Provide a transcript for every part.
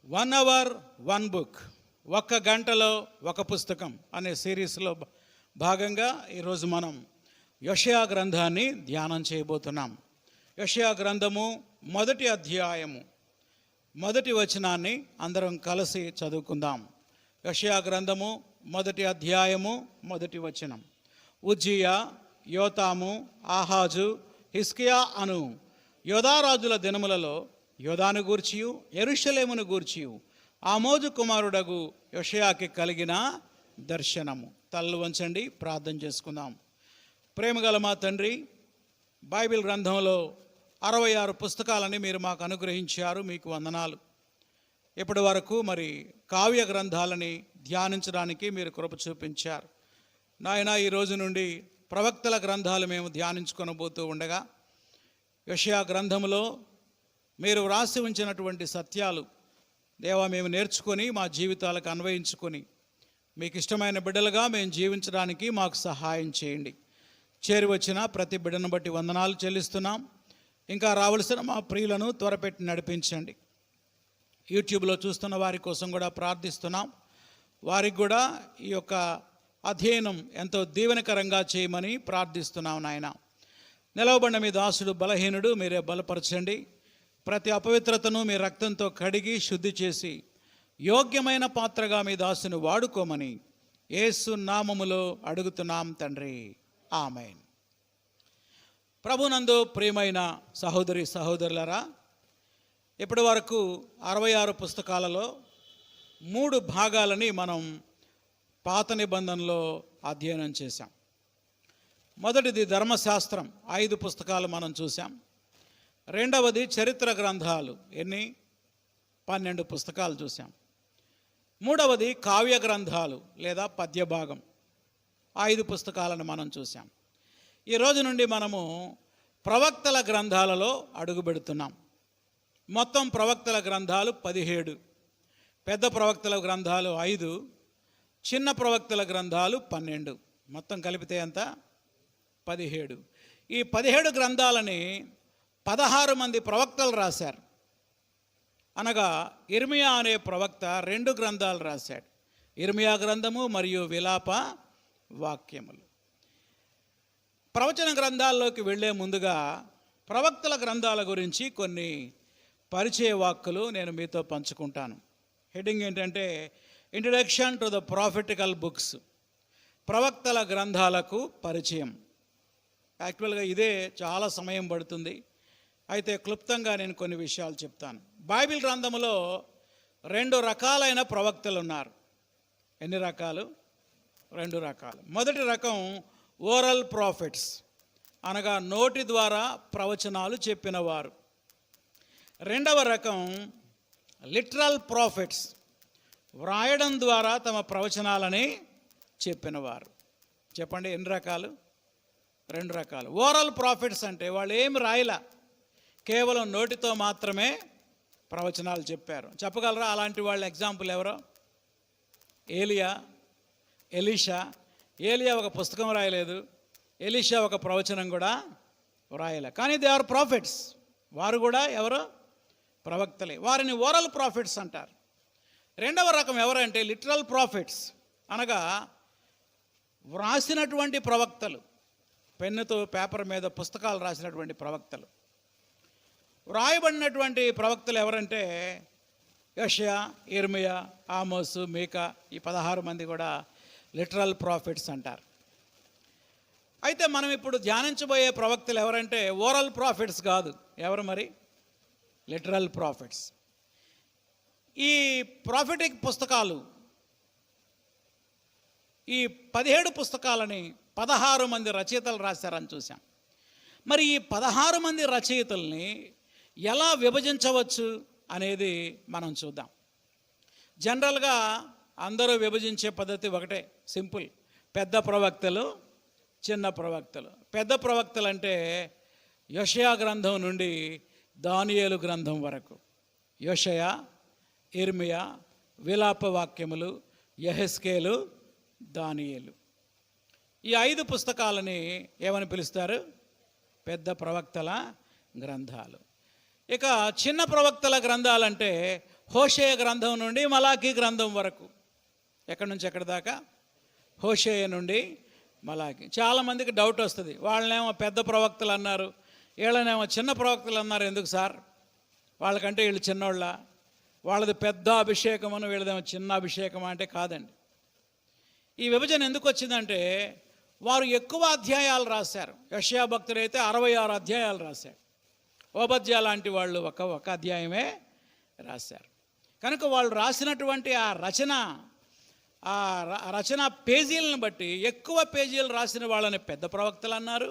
1 hour 1 book, ఒక్క గంటలో ఒక పుస్తకం అనే సిరీస్లో భాగంగా ఈరోజు మనం యెషయా గ్రంథాన్ని ధ్యానం చేయబోతున్నాం. యెషయా గ్రంథము 1వ అధ్యాయము 1వ వచనాన్ని అందరం కలిసి చదువుకుందాం. యెషయా గ్రంథము 1వ అధ్యాయము 1వ వచనం. ఉజ్జియా, యోతాము, ఆహాజు, హిజ్కియా అను యోధారాజుల దినములలో యోధాను గూర్చియు యెరూషలేమును గూర్చియు ఆమోజు కుమారుడగు యెషయాకి కలిగిన దర్శనము. తలలు వంచండి, ప్రార్థన చేసుకుందాం. ప్రేమగల మా తండ్రి, బైబిల్ గ్రంథంలో 66 పుస్తకాలని మీరు మాకు అనుగ్రహించారు, మీకు వందనాలు. ఇప్పటి వరకు మరి కావ్య గ్రంథాలని ధ్యానించడానికి మీరు కృప చూపించారు నాయన. ఈ రోజు నుండి ప్రవక్తల గ్రంథాలు మేము ధ్యానించుకొనబోతూ ఉండగా యెషయా గ్రంథంలో మీరు వ్రాసి ఉంచినటువంటి సత్యాలు దేవా మేము నేర్చుకొని మా జీవితాలకు అన్వయించుకొని మీకు ఇష్టమైన బిడ్డలుగా మేము జీవించడానికి మాకు సహాయం చేయండి. చేరి వచ్చిన ప్రతి బిడ్డను బట్టి వందనాలు చెల్లిస్తున్నాం. ఇంకా రావలసిన మా ప్రియులను త్వరపెట్టి నడిపించండి. యూట్యూబ్లో చూస్తున్న వారి కోసం కూడా ప్రార్థిస్తున్నాం. వారికి కూడా ఈ యొక్క అధ్యయనం ఎంతో దీవెనకరంగా చేయమని ప్రార్థిస్తున్నాం నాయన. నిలవబడిన మీ దాసుడు బలహీనుడు, మీరే బలపరచండి. ప్రతి అపవిత్రతను మీ రక్తంతో కడిగి శుద్ధి చేసి యోగ్యమైన పాత్రగా మీ దాసుని వాడుకోమని యేసు నామములో అడుగుతున్నాం తండ్రి, ఆమేన్. ప్రభునందు ప్రియమైన సహోదరి సహోదరులరా, ఇప్పటి వరకు 66 పుస్తకాలలో 3 భాగాలని మనం పాత నిబంధనలో అధ్యయనం చేశాం. మొదటిది ధర్మశాస్త్రం, 5 పుస్తకాలు మనం చూసాం. రెండవది చరిత్ర గ్రంథాలు, 12 పుస్తకాలు చూసాం. మూడవది కావ్య గ్రంథాలు లేదా పద్య భాగం, 5 పుస్తకాలను మనం చూసాం. ఈ రోజు నుండి మనము ప్రవక్తల గ్రంథాలలో అడుగు పెడుతున్నాం. మొత్తం ప్రవక్తల గ్రంథాలు 17, పెద్ద ప్రవక్తల గ్రంథాలు 5, చిన్న ప్రవక్తల గ్రంథాలు 12, మొత్తం కలిపితే ఎంత? 17. ఈ 17 గ్రంథాలని 16 మంది ప్రవక్తలు రాశారు. అనగా ఇర్మియా అనే ప్రవక్త 2 గ్రంథాలు రాశాడు, ఇర్మియా గ్రంథము మరియు విలాప వాక్యములు. ప్రవచన గ్రంథాల్లోకి వెళ్ళే ముందుగా ప్రవక్తల గ్రంథాల గురించి కొన్ని పరిచయ వాక్కులు నేను మీతో పంచుకుంటాను. హెడ్డింగ్ ఏంటంటే introduction to the prophetical books, ప్రవక్తల గ్రంథాలకు పరిచయం. యాక్చువల్గా ఇదే చాలా సమయం పడుతుంది, అయితే క్లుప్తంగా నేను కొన్ని విషయాలు చెప్తాను. బైబిల్ గ్రంథంలో 2 రకాలైన ప్రవక్తలు ఉన్నారు. ఎన్ని రకాలు? 2 రకాలు. మొదటి రకం ఓరల్ ప్రాఫిట్స్, అనగా నోటి ద్వారా ప్రవచనాలు చెప్పినవారు. రెండవ రకం లిటరల్ ప్రాఫిట్స్, వ్రాయడం ద్వారా తమ ప్రవచనాలని చెప్పినవారు. చెప్పండి, ఎన్ని రకాలు? 2 రకాలు. ఓరల్ ప్రాఫిట్స్ అంటే వాళ్ళు ఏమి రాయలా, కేవలం నోటితో మాత్రమే ప్రవచనాలు చెప్పారు. చెప్పగలరా అలాంటి వాళ్ళ ఎగ్జాంపుల్ ఎవరో? ఏలియా, ఎలీషా. ఏలియా ఒక పుస్తకం రాయలేదు, ఎలీషా ఒక ప్రవచనం కూడా రాయలే, కానీ దే ఆర్ ప్రాఫిట్స్. వారు కూడా ఎవరో? ప్రవక్తలే. వారిని ఓరల్ ప్రాఫిట్స్ అంటారు. రెండవ రకం ఎవరంటే లిటరల్ ప్రాఫిట్స్, అనగా వ్రాసినటువంటి ప్రవక్తలు, పెన్నుతో పేపర్ మీద పుస్తకాలు రాసినటువంటి ప్రవక్తలు. వ్రాయబడినటువంటి ప్రవక్తలు ఎవరంటే యెషయా, ఇర్మియా, ఆమోసు, మీకా, ఈ 16 మంది కూడా లిటరల్ ప్రాఫిట్స్ అంటారు. అయితే మనం ఇప్పుడు ధ్యానించబోయే ప్రవక్తలు ఎవరంటే ఓరల్ ప్రాఫిట్స్ కాదు. ఎవరు మరి? Literal profits. ఈ ప్రాఫిటిక్ పుస్తకాలు, ఈ 17 పుస్తకాలని 16 మంది రచయితలు రాశారని చూసాం. మరి ఈ 16 మంది రచయితల్ని ఎలా విభజించవచ్చు అనేది మనం చూద్దాం. జనరల్గా అందరూ విభజించే పద్ధతి ఒకటే, సింపుల్. పెద్ద ప్రవక్తలు, చిన్న ప్రవక్తలు. పెద్ద ప్రవక్తలు అంటే యెషయా గ్రంథం నుండి దానియేలు గ్రంథం వరకు, యెషయా, ఇర్మియా, విలాప వాక్యములు, యెహెజ్కేలు, దానియేలు. ఈ 5 పుస్తకాలని ఏమని పిలుస్తారు? పెద్ద ప్రవక్తల గ్రంథాలు. ఇక చిన్న ప్రవక్తల గ్రంథాలంటే హోషేయ గ్రంథం నుండి మలాకీ గ్రంథం వరకు. ఎక్కడి నుంచి ఎక్కడి దాకా? హోషేయ నుండి మలాకీ. చాలామందికి డౌట్ వస్తుంది, వాళ్ళనేమో పెద్ద ప్రవక్తలు అన్నారు, వీళ్ళనేమో చిన్న ప్రవక్తలు అన్నారు, ఎందుకు సార్? వాళ్ళకంటే వీళ్ళు చిన్నోళ్ళ? వాళ్ళది పెద్ద అభిషేకమని వీళ్ళదేమో చిన్న అభిషేకం అంటే కాదండి. ఈ విభజన ఎందుకు వచ్చిందంటే వారు ఎక్కువ అధ్యాయాలు రాశారు. యెషయా భక్తుడు అయితే 66 అధ్యాయాలు రాశారు. ఓబద్యా లాంటి వాళ్ళు ఒక అధ్యాయమే రాశారు. కనుక వాళ్ళు రాసినటువంటి ఆ రచన పేజీలను బట్టి ఎక్కువ పేజీలు రాసిన వాళ్ళని పెద్ద ప్రవక్తలు అన్నారు,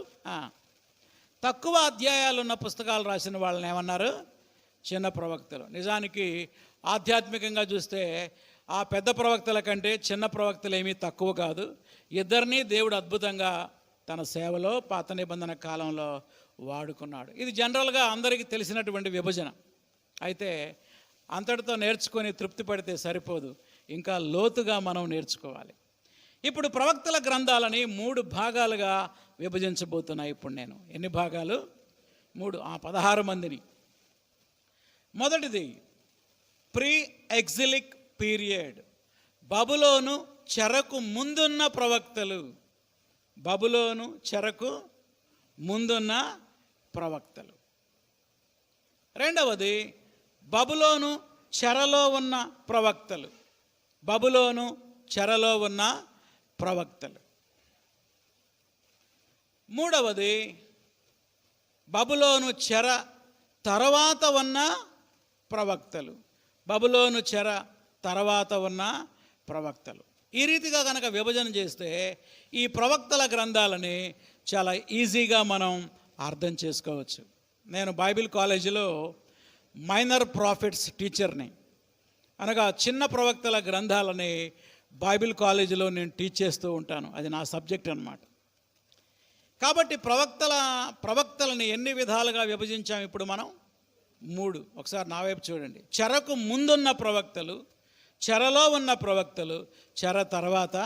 తక్కువ అధ్యాయాలు ఉన్న పుస్తకాలు రాసిన వాళ్ళని ఏమన్నారు? చిన్న ప్రవక్తలు. నిజానికి ఆధ్యాత్మికంగా చూస్తే ఆ పెద్ద ప్రవక్తల కంటే చిన్న ప్రవక్తలు ఏమీ తక్కువ కాదు. ఇద్దరినీ దేవుడు అద్భుతంగా తన సేవలో పాత నిబంధన కాలంలో వాడుకున్నాడు. ఇది జనరల్గా అందరికీ తెలిసినటువంటి విభజన. అయితే అంతటితో నేర్చుకొని తృప్తి పడితే సరిపోదు, ఇంకా లోతుగా మనం నేర్చుకోవాలి. ఇప్పుడు ప్రవక్తల గ్రంథాలని 3 భాగాలుగా విభజించబోతున్నాయి. ఇప్పుడు నేను ఎన్ని భాగాలు? 3, 16 మందిని. మొదటిది ప్రీ ఎగ్జిలిక్ పీరియడ్, బబులోను చెరకు ముందున్న ప్రవక్తలు. బబులోను చెరకు ముందున్న ప్రవక్తలు. రెండవది బబులోను చెరలో ఉన్న ప్రవక్తలు. బబులోను చెరలో ఉన్న ప్రవక్తలు. మూడవది బబులోను చెర తర్వాత ఉన్న ప్రవక్తలు. బబులోను చెర తర్వాత ఉన్న ప్రవక్తలు. ఈ రీతిగా కనుక విభజన చేస్తే ఈ ప్రవక్తల గ్రంథాలని చాలా ఈజీగా మనం అర్థం చేసుకోవచ్చు. నేను బైబిల్ కాలేజీలో మైనర్ ప్రాఫిట్స్ టీచర్ని, అనగా చిన్న ప్రవక్తల గ్రంథాలని బైబిల్ కాలేజీలో నేను టీచ్ చేస్తూ ఉంటాను. అది నా సబ్జెక్ట్ అన్నమాట. కాబట్టి ప్రవక్తలని ఎన్ని విధాలుగా విభజించాం ఇప్పుడు మనం? 3. ఒకసారి నా వైపు చూడండి. చెరకు ముందున్న ప్రవక్తలు, చెరలో ఉన్న ప్రవక్తలు, చెర తర్వాత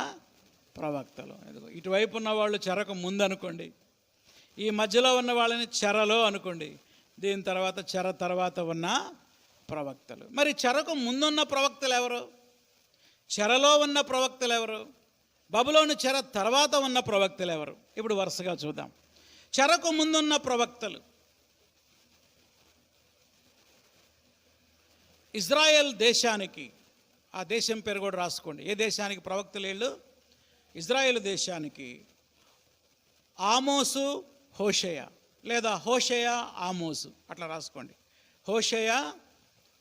ప్రవక్తలు. ఇటువైపు ఉన్న వాళ్ళు చెరకు ముందు అనుకోండి, ఈ మధ్యలో ఉన్న వాళ్ళని చెరలో అనుకోండి, దీని తర్వాత చెర తర్వాత ఉన్న ప్రవక్తలు. మరి చెరకు ముందున్న ప్రవక్తలు ఎవరు? చెరలో ఉన్న ప్రవక్తలు ఎవరు? బబులోను చెర తర్వాత ఉన్న ప్రవక్తలు ఎవరు? ఇప్పుడు వరుసగా చూద్దాం. చెరకు ముందున్న ప్రవక్తలు ఇజ్రాయెల్ దేశానికి, ఆ దేశం పేరు కూడా రాసుకోండి. ఏ దేశానికి ప్రవక్తలు వీళ్ళు? ఇజ్రాయెల్ దేశానికి ఆమోసు, హోషేయ, లేదా హోషేయ ఆమోసు, అట్లా రాసుకోండి. హోషేయ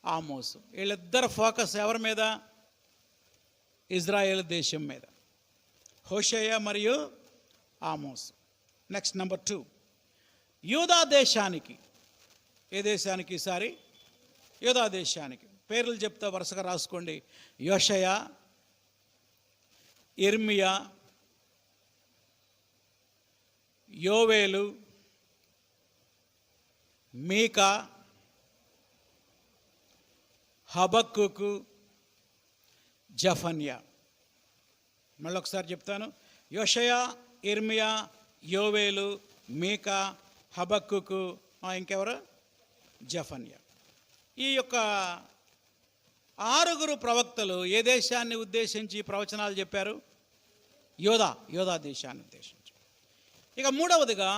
ఆమోసు, వీళ్ళిద్దరు ఫోకస్ ఎవరి మీద? ఇజ్రాయెల్ దేశం మీద. హోషేయ మరియు ఆమోసు. నెక్స్ట్ నెంబర్ 2 యూదా దేశానికి. ఏ దేశానికి ఈసారి? యూదా దేశానికి. పేర్లు చెప్తా వరుసగా రాసుకోండి. యోషయ, ఇర్మియా, యోవేలు, మీకా, హబక్కుకు, జఫన్యా. మళ్ళీ ఒకసారి చెప్తాను. యోషయ, ఇర్మియా, యోవేలు, మీకా, హబక్కుకు, ఇంకెవరు? జఫన్యా. ఈ యొక్క 6 ప్రవక్తలు ఏ దేశాన్ని ఉద్దేశించి ప్రవచనాలు చెప్పారు? యోదా దేశాన్ని ఉద్దేశించి. ఇక 3వదిగా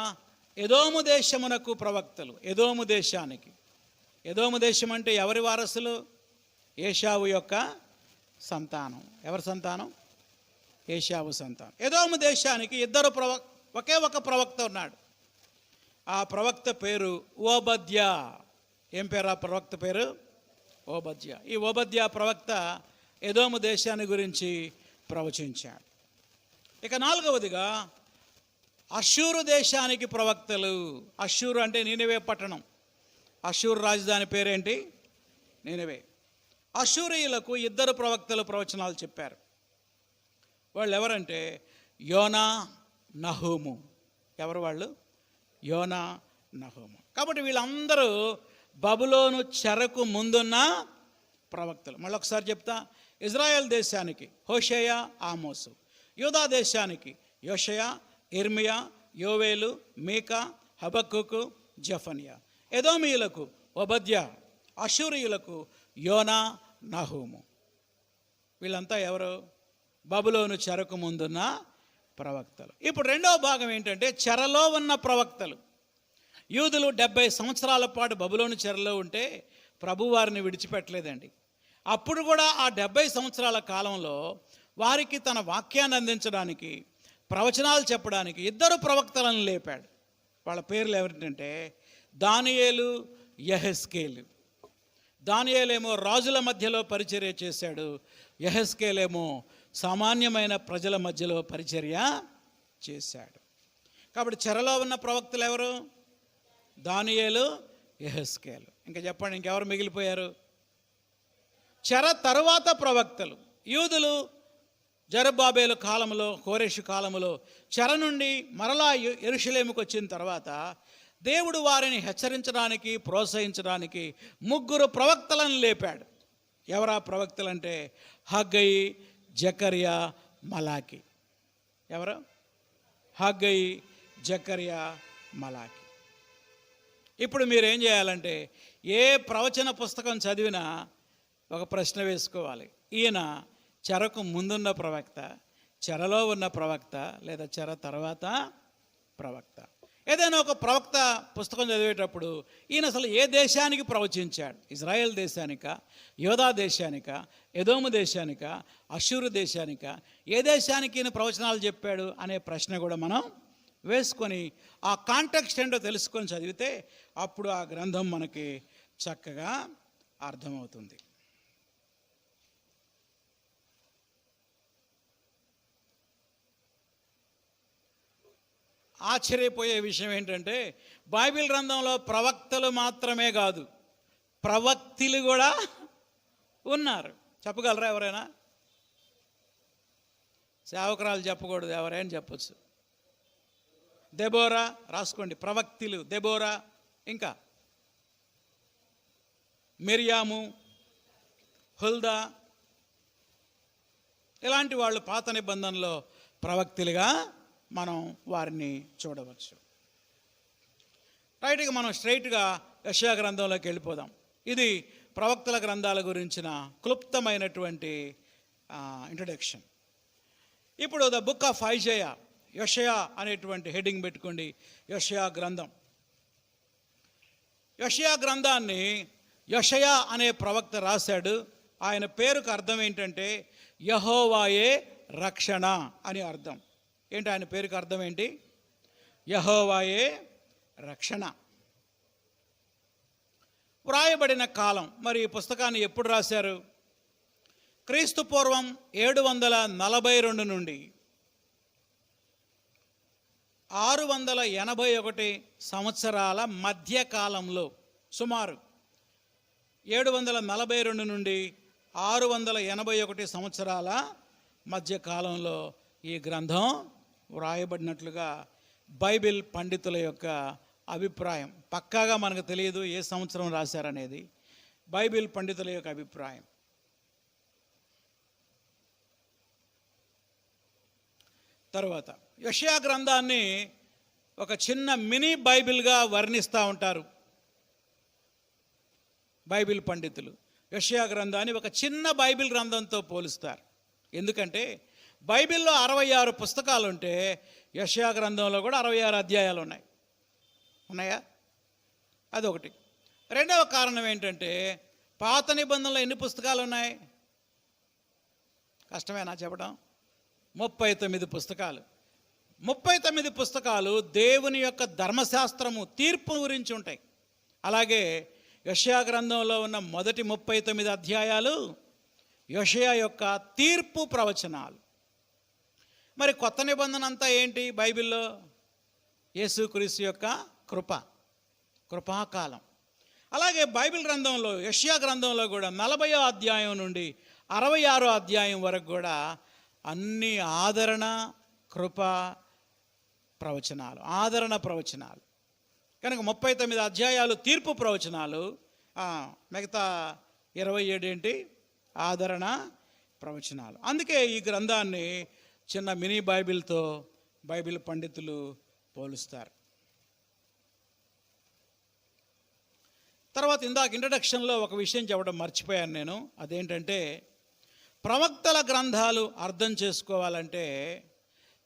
ఎదోము దేశమునకు ప్రవక్తలు. ఎదోము దేశానికి. ఎదోము దేశం అంటే ఎవరి వారసులు? ఏశావు యొక్క సంతానం. ఎవరి సంతానం? ఏశావు సంతానం. ఎదోము దేశానికి ఒకే ఒక ప్రవక్త ఉన్నాడు. ఆ ప్రవక్త పేరు ఓబద్యా. ఏం పేరు ఆ ప్రవక్త పేరు? ఓబద్యా. ఈ ఓబద్యా ప్రవక్త ఎదోము దేశాన్ని గురించి ప్రవచించాడు. ఇక 4వదిగా అష్షూరు దేశానికి ప్రవక్తలు. అష్షూరు అంటే నీనెవే పట్టణం. అష్షూరు రాజధాని పేరేంటి? నీనెవే. అష్షూరీయులకు 2 ప్రవక్తలు ప్రవచనాలు చెప్పారు. వాళ్ళు ఎవరంటే యోనా, నహూము. ఎవరు వాళ్ళు? యోనా, నహూము. కాబట్టి వీళ్ళందరూ బబులోను చెరకు ముందున్న ప్రవక్తలు. మళ్ళీ ఒకసారి చెప్తా. ఇజ్రాయెల్ దేశానికి హోషేయ, ఆమోసు. యూదా దేశానికి యోషయ, ఇర్మియా, యోవేలు, మీకా, హబక్కుకు, జఫన్యా. ఎదోమీయులకు ఓబద్యా. అష్షూరీయులకు యోనా, నహూము. వీళ్ళంతా ఎవరు? బబులోను చెరకు ముందున్న ప్రవక్తలు. ఇప్పుడు రెండవ భాగం ఏంటంటే చెరలో ఉన్న ప్రవక్తలు. యూదులు 70 సంవత్సరాల పాటు బబులోను చెరలో ఉంటే ప్రభువారిని విడిచిపెట్టలేదండి. అప్పుడు కూడా ఆ 70 సంవత్సరాల కాలంలో వారికి తన వాక్యాన్ని అందించడానికి, ప్రవచనాలు చెప్పడానికి 2 ప్రవక్తలను లేపాడు. వాళ్ళ పేర్లు ఎవరికంటే దానియేలు, యెహెజ్కేలు. దానియేలేమో రాజుల మధ్యలో పరిచర్య చేశాడు, యెహెజ్కేలేమో సామాన్యమైన ప్రజల మధ్యలో పరిచర్య చేశాడు. కాబట్టి చెరలో ఉన్న ప్రవక్తలు ఎవరు? దానియేలు, యెహెజ్కేలు. ఇంకా చెప్పండి, ఇంకెవరు మిగిలిపోయారు? చెర తరువాత ప్రవక్తలు. యూదులు జెరుబ్బాబెలు కాలంలో, కోరెషు కాలంలో చెర నుండి మరలా యెరూషలేముకు వచ్చిన తర్వాత దేవుడు వారిని హెచ్చరించడానికి, ప్రోత్సహించడానికి 3 ప్రవక్తలను లేపాడు. ఎవరా ప్రవక్తలు అంటే హగ్గయి, జకర్యా, మలాకి. ఎవరు? హగ్గయి, జకర్యా, మలాకి. ఇప్పుడు మీరు ఏం చేయాలంటే ఏ ప్రవచన పుస్తకం చదివినా ఒక ప్రశ్న వేసుకోవాలి. ఈయన చెరకు ముందున్న ప్రవక్త, చెరలో ఉన్న ప్రవక్త, లేదా చెర తర్వాత ప్రవక్త? ఏదైనా ఒక ప్రవక్త పుస్తకం చదివేటప్పుడు ఈయన అసలు ఏ దేశానికి ప్రవచించాడు? ఇజ్రాయెల్ దేశానిక, యోధా దేశానిక, ఎదోము దేశానిక, అష్షూరు దేశానిక, ఏ దేశానికి ఈయన ప్రవచనాలు చెప్పాడు అనే ప్రశ్న కూడా మనం వేసుకొని ఆ కాంటెక్స్ట్ ఏంటో తెలుసుకొని చదివితే అప్పుడు ఆ గ్రంథం మనకి చక్కగా అర్థమవుతుంది. ఆశ్చర్యపోయే విషయం ఏంటంటే బైబిల్ గ్రంథంలో ప్రవక్తలు మాత్రమే కాదు, ప్రవక్తిలు కూడా ఉన్నారు. చెప్పగలరా ఎవరైనా? సేవకురాలు చెప్పకూడదు, ఎవరైనా చెప్పచ్చు. దెబోరా రాసుకోండి, ప్రవక్తిలు దెబోరా. ఇంకా మిర్యాము, హుల్దా, ఇలాంటి వాళ్ళు పాత నిబంధనలో ప్రవక్తిలుగా మనం వారిని చూడవచ్చు. రైట్గా మనం స్ట్రైట్గా యెషయా గ్రంథంలోకి వెళ్ళిపోదాం. ఇది ప్రవక్తల గ్రంథాల గురించిన క్లుప్తమైనటువంటి ఇంట్రడక్షన్. ఇప్పుడు ద బుక్ ఆఫ్ ఐజయా, యెషయా అనేటువంటి హెడ్డింగ్ పెట్టుకోండి. యెషయా గ్రంథం. యెషయా గ్రంథాన్ని యెషయా అనే ప్రవక్త రాశాడు. ఆయన పేరుకు అర్థం ఏంటంటే యెహోవాయే రక్షణ అని అర్థం. ఏంటి ఆయన పేరుకి అర్థం ఏంటి? యెహోవాయే రక్షణ. వ్రాయబడిన కాలం. మరి ఈ పుస్తకాన్ని ఎప్పుడు రాశారు? క్రీస్తు పూర్వం 742 నుండి 681 సంవత్సరాల మధ్యకాలంలో, సుమారు 742 నుండి 681 సంవత్సరాల మధ్యకాలంలో ఈ గ్రంథం వ్రాయబడినట్లుగా బైబిల్ పండితుల యొక్క అభిప్రాయం. పక్కాగా మనకు తెలియదు ఏ సంవత్సరం రాశారనేది, బైబిల్ పండితుల యొక్క అభిప్రాయం. తరువాత యెషయా గ్రంథాన్ని ఒక చిన్న మినీ బైబిల్గా వర్ణిస్తూ ఉంటారు బైబిల్ పండితులు. యెషయా గ్రంథాన్ని ఒక చిన్న బైబిల్ గ్రంథంతో పోలుస్తారు. ఎందుకంటే బైబిల్లో 66 పుస్తకాలు ఉంటే యెషయా గ్రంథంలో కూడా 66 అధ్యాయాలు ఉన్నాయా? అదొకటి. రెండవ కారణం ఏంటంటే పాత నిబంధనలో ఎన్ని పుస్తకాలు ఉన్నాయి? కష్టమేనా చెప్పడం? 39 పుస్తకాలు. 39 పుస్తకాలు దేవుని యొక్క ధర్మశాస్త్రము, తీర్పు గురించి ఉంటాయి. అలాగే యెషయా గ్రంథంలో ఉన్న మొదటి 39 అధ్యాయాలు యెషయా యొక్క తీర్పు ప్రవచనాలు. మరి కొత్త నిబంధన అంతా ఏంటి బైబిల్లో? యేసుక్రీస్తు యొక్క కృపాకాలం. అలాగే బైబిల్ గ్రంథంలో, యెషయా గ్రంథంలో కూడా 40వ అధ్యాయం నుండి 66వ అధ్యాయం వరకు కూడా అన్ని ఆదరణ, కృప ప్రవచనాలు, ఆదరణ ప్రవచనాలు. కనుక 39 అధ్యాయాలు తీర్పు ప్రవచనాలు, మిగతా 27 ఏంటి? ఆదరణ ప్రవచనాలు. అందుకే ఈ గ్రంథాన్ని చిన్న మినీ బైబిల్తో బైబిల్ పండితులు పోలుస్తారు. తర్వాత ఇందాక ఇంట్రడక్షన్లో ఒక విషయం చెప్పడం మర్చిపోయాను నేను. అదేంటంటే ప్రవక్తల గ్రంథాలు అర్థం చేసుకోవాలంటే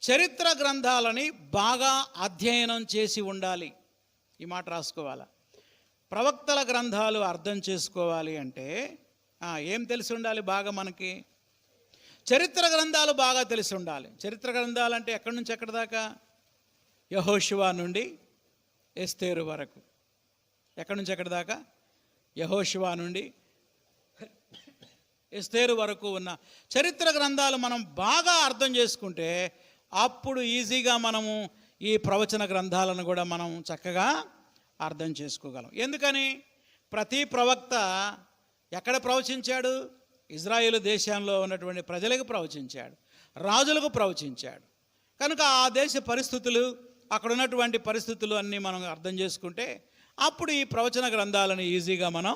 చరిత్ర గ్రంథాలని బాగా అధ్యయనం చేసి ఉండాలి. ఈ మాట రాసుకోవాలా. ప్రవక్తల గ్రంథాలు అర్థం చేసుకోవాలి అంటే ఏం తెలిసి ఉండాలి? బాగా మనకి చరిత్ర గ్రంథాలు బాగా తెలిసి ఉండాలి. చరిత్ర గ్రంథాలు అంటే ఎక్కడి నుంచి ఎక్కడి దాకా? యెహోషువ నుండి ఎస్తేరు వరకు. ఎక్కడి నుంచి ఎక్కడి దాకా? యెహోషువ నుండి ఎస్తేరు వరకు ఉన్న చరిత్ర గ్రంథాలు మనం బాగా అర్థం చేసుకుంటే అప్పుడు ఈజీగా మనము ఈ ప్రవచన గ్రంథాలను కూడా మనం చక్కగా అర్థం చేసుకోగలం. ఎందుకని? ప్రతి ప్రవక్త ఎక్కడ ప్రవచించాడు? ఇజ్రాయేలు దేశంలో ఉన్నటువంటి ప్రజలకు ప్రవచించాడు, రాజులకు ప్రవచించాడు. కనుక ఆ దేశ పరిస్థితులు, అక్కడ ఉన్నటువంటి పరిస్థితులు అన్నీ మనం అర్థం చేసుకుంటే అప్పుడు ఈ ప్రవచన గ్రంథాలను ఈజీగా మనం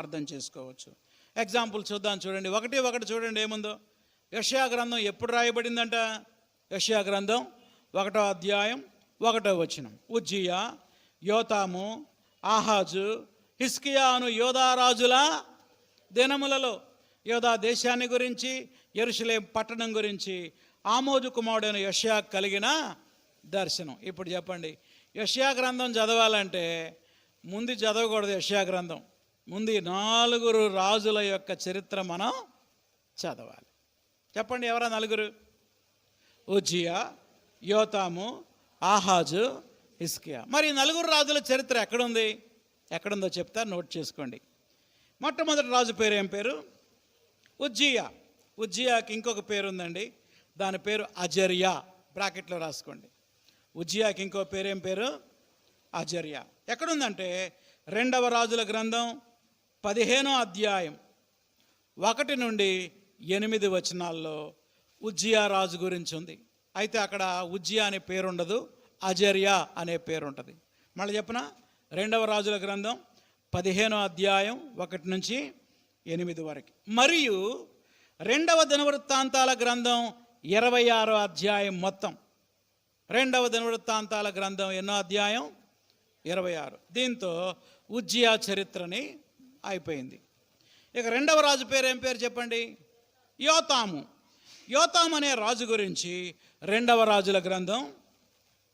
అర్థం చేసుకోవచ్చు. ఎగ్జాంపుల్ చూద్దాం. చూడండి, ఒకటి చూడండి ఏముందో. యెషయా గ్రంథం ఎప్పుడు రాయబడిందంట? యెషయా గ్రంథం 1వ అధ్యాయం 1వ వచనం. ఉజ్జియా, యోతాము, ఆహాజు, హిజ్కియా అను యోధారాజుల దినములలో యోధా దేశాన్ని గురించి, యెరూషలేం పట్టణం గురించి ఆమోజు కుమారుడైన యెషయా కలిగిన దర్శనం. ఇప్పుడు చెప్పండి, యెషయా గ్రంథం చదవాలంటే ముందు చదవకూడదు. యెషయా గ్రంథం ముందు 4 రాజుల యొక్క చరిత్ర మనం చదవాలి. చెప్పండి, ఎవరా 4? ఉజ్జియా, యోతాము, ఆహాజు, హిజ్కియా. మరి 4 రాజుల చరిత్ర ఎక్కడుంది? ఎక్కడుందో చెప్తా, నోట్ చేసుకోండి. మొట్టమొదటి రాజు పేరు ఏం పేరు? ఉజ్జియా. ఉజ్జియాకి ఇంకొక పేరు ఉందండి, దాని పేరు అజర్యా. బ్రాకెట్లో రాసుకోండి. ఉజ్జియాకి ఇంకో పేరు ఏం పేరు? అజర్యా. ఎక్కడుందంటే 2వ రాజుల గ్రంథం 15వ అధ్యాయం 1 నుండి 8 వచనాల్లో ఉజ్జియా రాజు గురించి ఉంది. అయితే అక్కడ ఉజ్జియా అనే పేరు ఉండదు, అజర్యా అనే పేరు ఉంటుంది. మళ్ళీ చెప్పనా? 2వ రాజుల గ్రంథం 15వ అధ్యాయం 1 నుంచి 8 వరకు. మరియు 2వ దినవృత్తాంతాల గ్రంథం 26వ అధ్యాయం మొత్తం. 2వ దినవృత్తాంతాల గ్రంథం ఎన్నో అధ్యాయం? 26. దీంతో ఉజ్జియా చరిత్రని అయిపోయింది. ఇక 2వ రాజు పేరు ఏం పేరు చెప్పండి? యోతాము. యోతాము అనే రాజు గురించి 2వ రాజుల గ్రంథం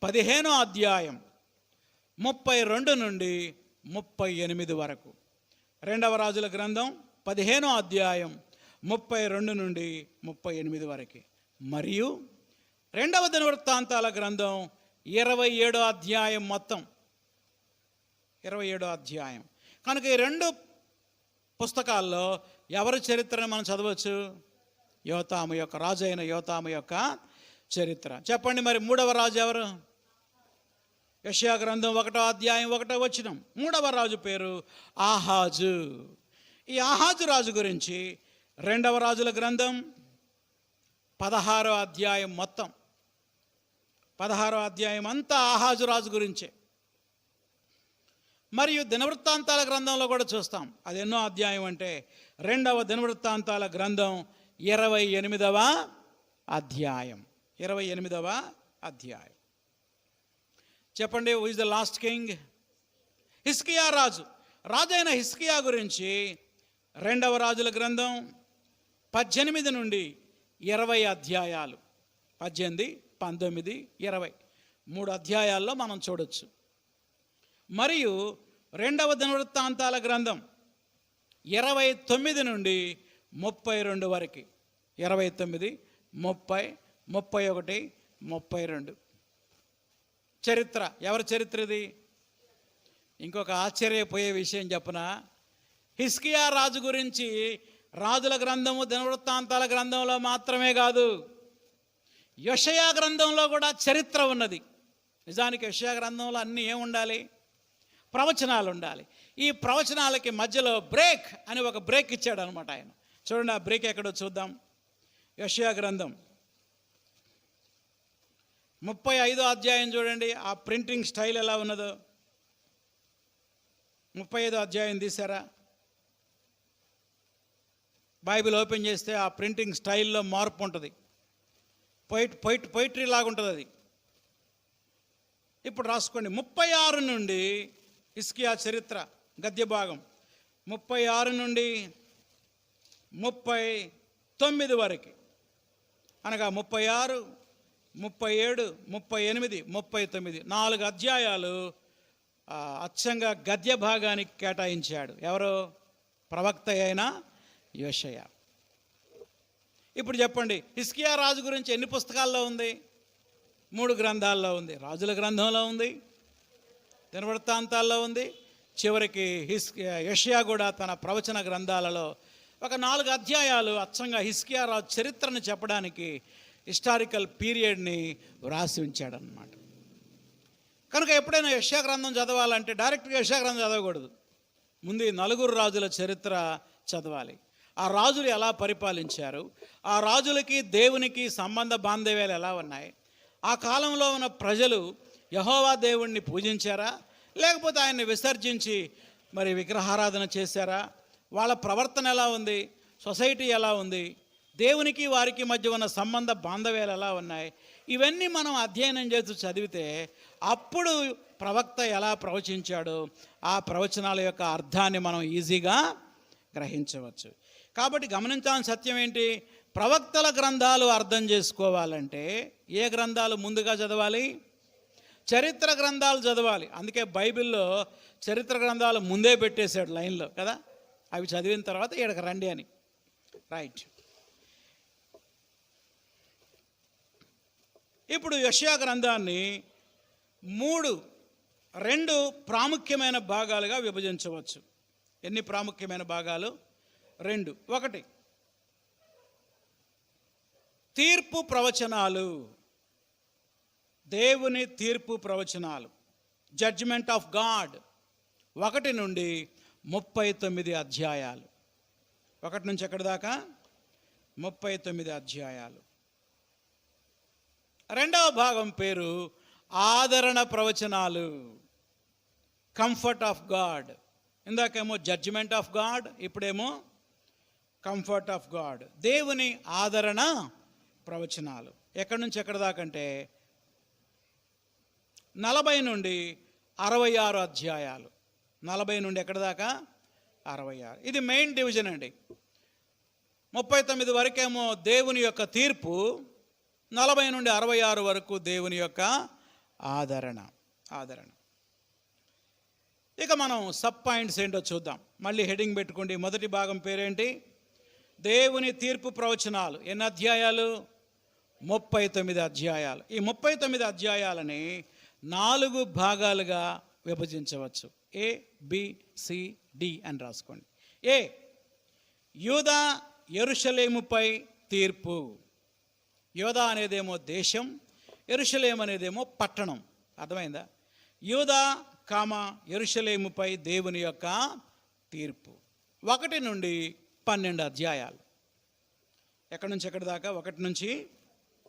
15వ అధ్యాయం 32 నుండి 38 వరకు. 2వ రాజుల గ్రంథం 15వ అధ్యాయం 32 నుండి 38 వరకు. మరియు 2వ దినవృత్తాంతాల గ్రంథం 27వ అధ్యాయం మొత్తం. 27వ అధ్యాయం. కనుక ఈ 2 పుస్తకాల్లో ఎవరి చరిత్రను మనం చదవచ్చు? యోతాము యొక్క, రాజు అయిన యోతాము యొక్క చరిత్ర. చెప్పండి, మరి 3వ రాజు ఎవరు? యెషయా గ్రంథం 1వ అధ్యాయం 1వ వచనం. 3వ రాజు పేరు ఆహాజు. ఈ ఆహాజు రాజు గురించి 2వ రాజుల గ్రంథం 16వ అధ్యాయం మొత్తం. 16వ అధ్యాయం అంతా ఆహాజు రాజు గురించే. మరియు దినవృత్తాంతాల గ్రంథంలో కూడా చూస్తాం. అది ఎన్నో అధ్యాయం అంటే 2వ దినవృత్తాంతాల గ్రంథం 28వ అధ్యాయం. 28వ అధ్యాయం. చెప్పండి, who is the last king? హిజ్కియా రాజు. రాజైన హిజ్కియా గురించి 2వ రాజుల గ్రంథం 18 నుండి 20 అధ్యాయాలు. 18, 19, 20 3 అధ్యాయాల్లో మనం చూడొచ్చు. మరియు 2వ దినవృత్తాంతాల గ్రంథం 29 నుండి 32 వరకు. 29, 30, 31, 32 చరిత్ర. ఎవరి చరిత్ర ఇది? ఇంకొక ఆశ్చర్యపోయే విషయం చెప్పనా? హిజ్కియా రాజు గురించి రాజుల గ్రంథము, దినవృత్తాంతాల గ్రంథంలో మాత్రమే కాదు, యెషయా గ్రంథంలో కూడా చరిత్ర ఉన్నది. నిజానికి యెషయా గ్రంథంలో అన్నీ ఏముండాలి? ప్రవచనాలు ఉండాలి. ఈ ప్రవచనాలకి మధ్యలో బ్రేక్ అని ఒక బ్రేక్ ఇచ్చాడు అనమాట ఆయన. చూడండి, ఆ బ్రేక్ ఎక్కడో చూద్దాం. యెషయా గ్రంథం 35వ అధ్యాయం చూడండి, ఆ ప్రింటింగ్ స్టైల్ ఎలా ఉన్నదో. 35వ అధ్యాయం తీసారా? బైబిల్ ఓపెన్ చేస్తే ఆ ప్రింటింగ్ స్టైల్లో మార్పు ఉంటుంది. పొయిట్రీ లాగా ఉంటుంది అది. ఇప్పుడు రాసుకోండి, 36 నుండి హిజ్కియా చరిత్ర గద్య భాగం 36 నుండి 39 వరకు, అనగా 36, 37, 38, 39 4 అధ్యాయాలు అచ్చంగా గద్య భాగానికి కేటాయించాడు. ఎవరు? ప్రవక్త అయిన యోషయా. ఇప్పుడు చెప్పండి, హిజ్కియా రాజు గురించి ఎన్ని పుస్తకాల్లో ఉంది? 3 గ్రంథాల్లో ఉంది. రాజుల గ్రంథంలో ఉంది, దినవృత్తాంతాల్లో ఉంది, చివరికి యోషయా కూడా తన ప్రవచన గ్రంథాలలో ఒక 4 అధ్యాయాలు అచ్చంగా హిజ్కియా రాజు చరిత్రను చెప్పడానికి హిస్టారికల్ పీరియడ్ని వ్రాసి ఉంచాడనమాట. కనుక ఎప్పుడైనా యోషయా గ్రంథం చదవాలంటే డైరెక్ట్గా యోషయా గ్రంథం చదవకూడదు. ముందు 4 రాజుల చరిత్ర చదవాలి. ఆ రాజులు ఎలా పరిపాలించారు, ఆ రాజులకి దేవునికి సంబంధ బాంధవ్యాలు ఎలా ఉన్నాయి, ఆ కాలంలో ఉన్న ప్రజలు యెహోవా దేవుణ్ణి పూజించారా, లేకపోతే ఆయన్ని విసర్జించి మరి విగ్రహారాధన చేశారా, వాళ్ళ ప్రవర్తన ఎలా ఉంది, సొసైటీ ఎలా ఉంది, దేవునికి వారికి మధ్య ఉన్న సంబంధ బాంధవ్యాలు ఎలా ఉన్నాయి, ఇవన్నీ మనం అధ్యయనం చేస్తూ చదివితే అప్పుడు ప్రవక్త ఎలా ప్రవచించాడో ఆ ప్రవచనాల యొక్క అర్థాన్ని మనం ఈజీగా గ్రహించవచ్చు. కాబట్టి గమనించాల్సిన సత్యం ఏంటి? ప్రవక్తల గ్రంథాలు అర్థం చేసుకోవాలంటే ఏ గ్రంథాలు ముందుగా చదవాలి? చరిత్ర గ్రంథాలు చదవాలి. అందుకే బైబిల్లో చరిత్ర గ్రంథాలు ముందే పెట్టేశాడు లైన్లో కదా, అవి చదివిన తర్వాత ఈడకి రండి అని. రైట్. ఇప్పుడు యెషయా గ్రంథాన్ని 2 ప్రాముఖ్యమైన భాగాలుగా విభజించవచ్చు. ఎన్ని ప్రాముఖ్యమైన భాగాలు? 2. 1, తీర్పు ప్రవచనాలు, దేవుని తీర్పు ప్రవచనాలు, జడ్జిమెంట్ ఆఫ్ గాడ్. 1 నుండి 39 అధ్యాయాలు. 1 నుంచి ఎక్కడి దాకా? 39 అధ్యాయాలు. 2వ భాగం పేరు ఆదరణ ప్రవచనాలు, కంఫర్ట్ ఆఫ్ గాడ్. ఇందాకేమో జడ్జిమెంట్ ఆఫ్ గాడ్, ఇప్పుడేమో కంఫర్ట్ ఆఫ్ గాడ్, దేవుని ఆదరణ ప్రవచనాలు. ఎక్కడి నుంచి ఎక్కడి దాకా అంటే 40 నుండి 66 అధ్యాయాలు. 40 నుండి ఎక్కడి దాకా? 66. ఇది మెయిన్ డివిజన్ అండి. 39 వరకేమో దేవుని యొక్క తీర్పు, 40 నుండి 66 వరకు దేవుని యొక్క ఆదరణ. ఇక మనం సబ్ పాయింట్స్ ఏంటో చూద్దాం. మళ్ళీ హెడింగ్ పెట్టుకోండి. మొదటి భాగం పేరేంటి? దేవుని తీర్పు ప్రవచనాలు. ఎన్ని అధ్యాయాలు? 39 అధ్యాయాలు. ఈ 39 అధ్యాయాలని 4 భాగాలుగా విభజించవచ్చు. A, B, C, D అని రాసుకోండి. ఏ, యూదా యెరూషలేముపై తీర్పు. యూదా అనేదేమో దేశం, యెరూషలేము అనేదేమో పట్టణం. అర్థమైందా? యూదా యెరూషలేముపై దేవుని యొక్క తీర్పు. 1 నుండి 12 అధ్యాయాలు. ఎక్కడి నుంచి ఎక్కడి దాకా? 1 నుంచి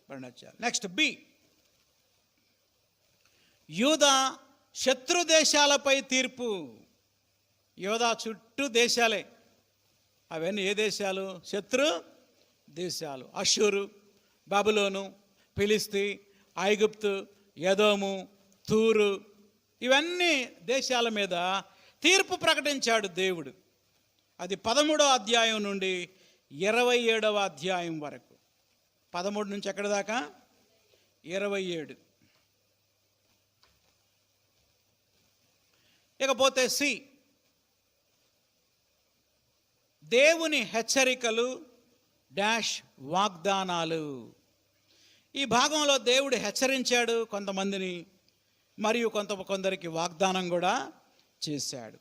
12 అధ్యాయాలు. నెక్స్ట్ బి, యూదా శత్రు దేశాలపై తీర్పు. యూదా చుట్టూ దేశాలే. అవన్నీ ఏ దేశాలు? శత్రు దేశాలు. అషూరు, బబులోను, ఫిలిస్తీ, ఐగుప్తు, ఎదోము, తూరు, ఇవన్నీ దేశాల మీద తీర్పు ప్రకటించాడు దేవుడు. అది 13వ అధ్యాయం నుండి 27వ అధ్యాయం వరకు. 13 నుంచి ఎక్కడి దాకా? 27. ఇకపోతే సి, దేవుని హెచ్చరికలు డాష్ వాగ్దానాలు. ఈ భాగంలో దేవుడు హెచ్చరించాడు కొంతమందిని, మరియు కొందరికి వాగ్దానం కూడా చేశాడు.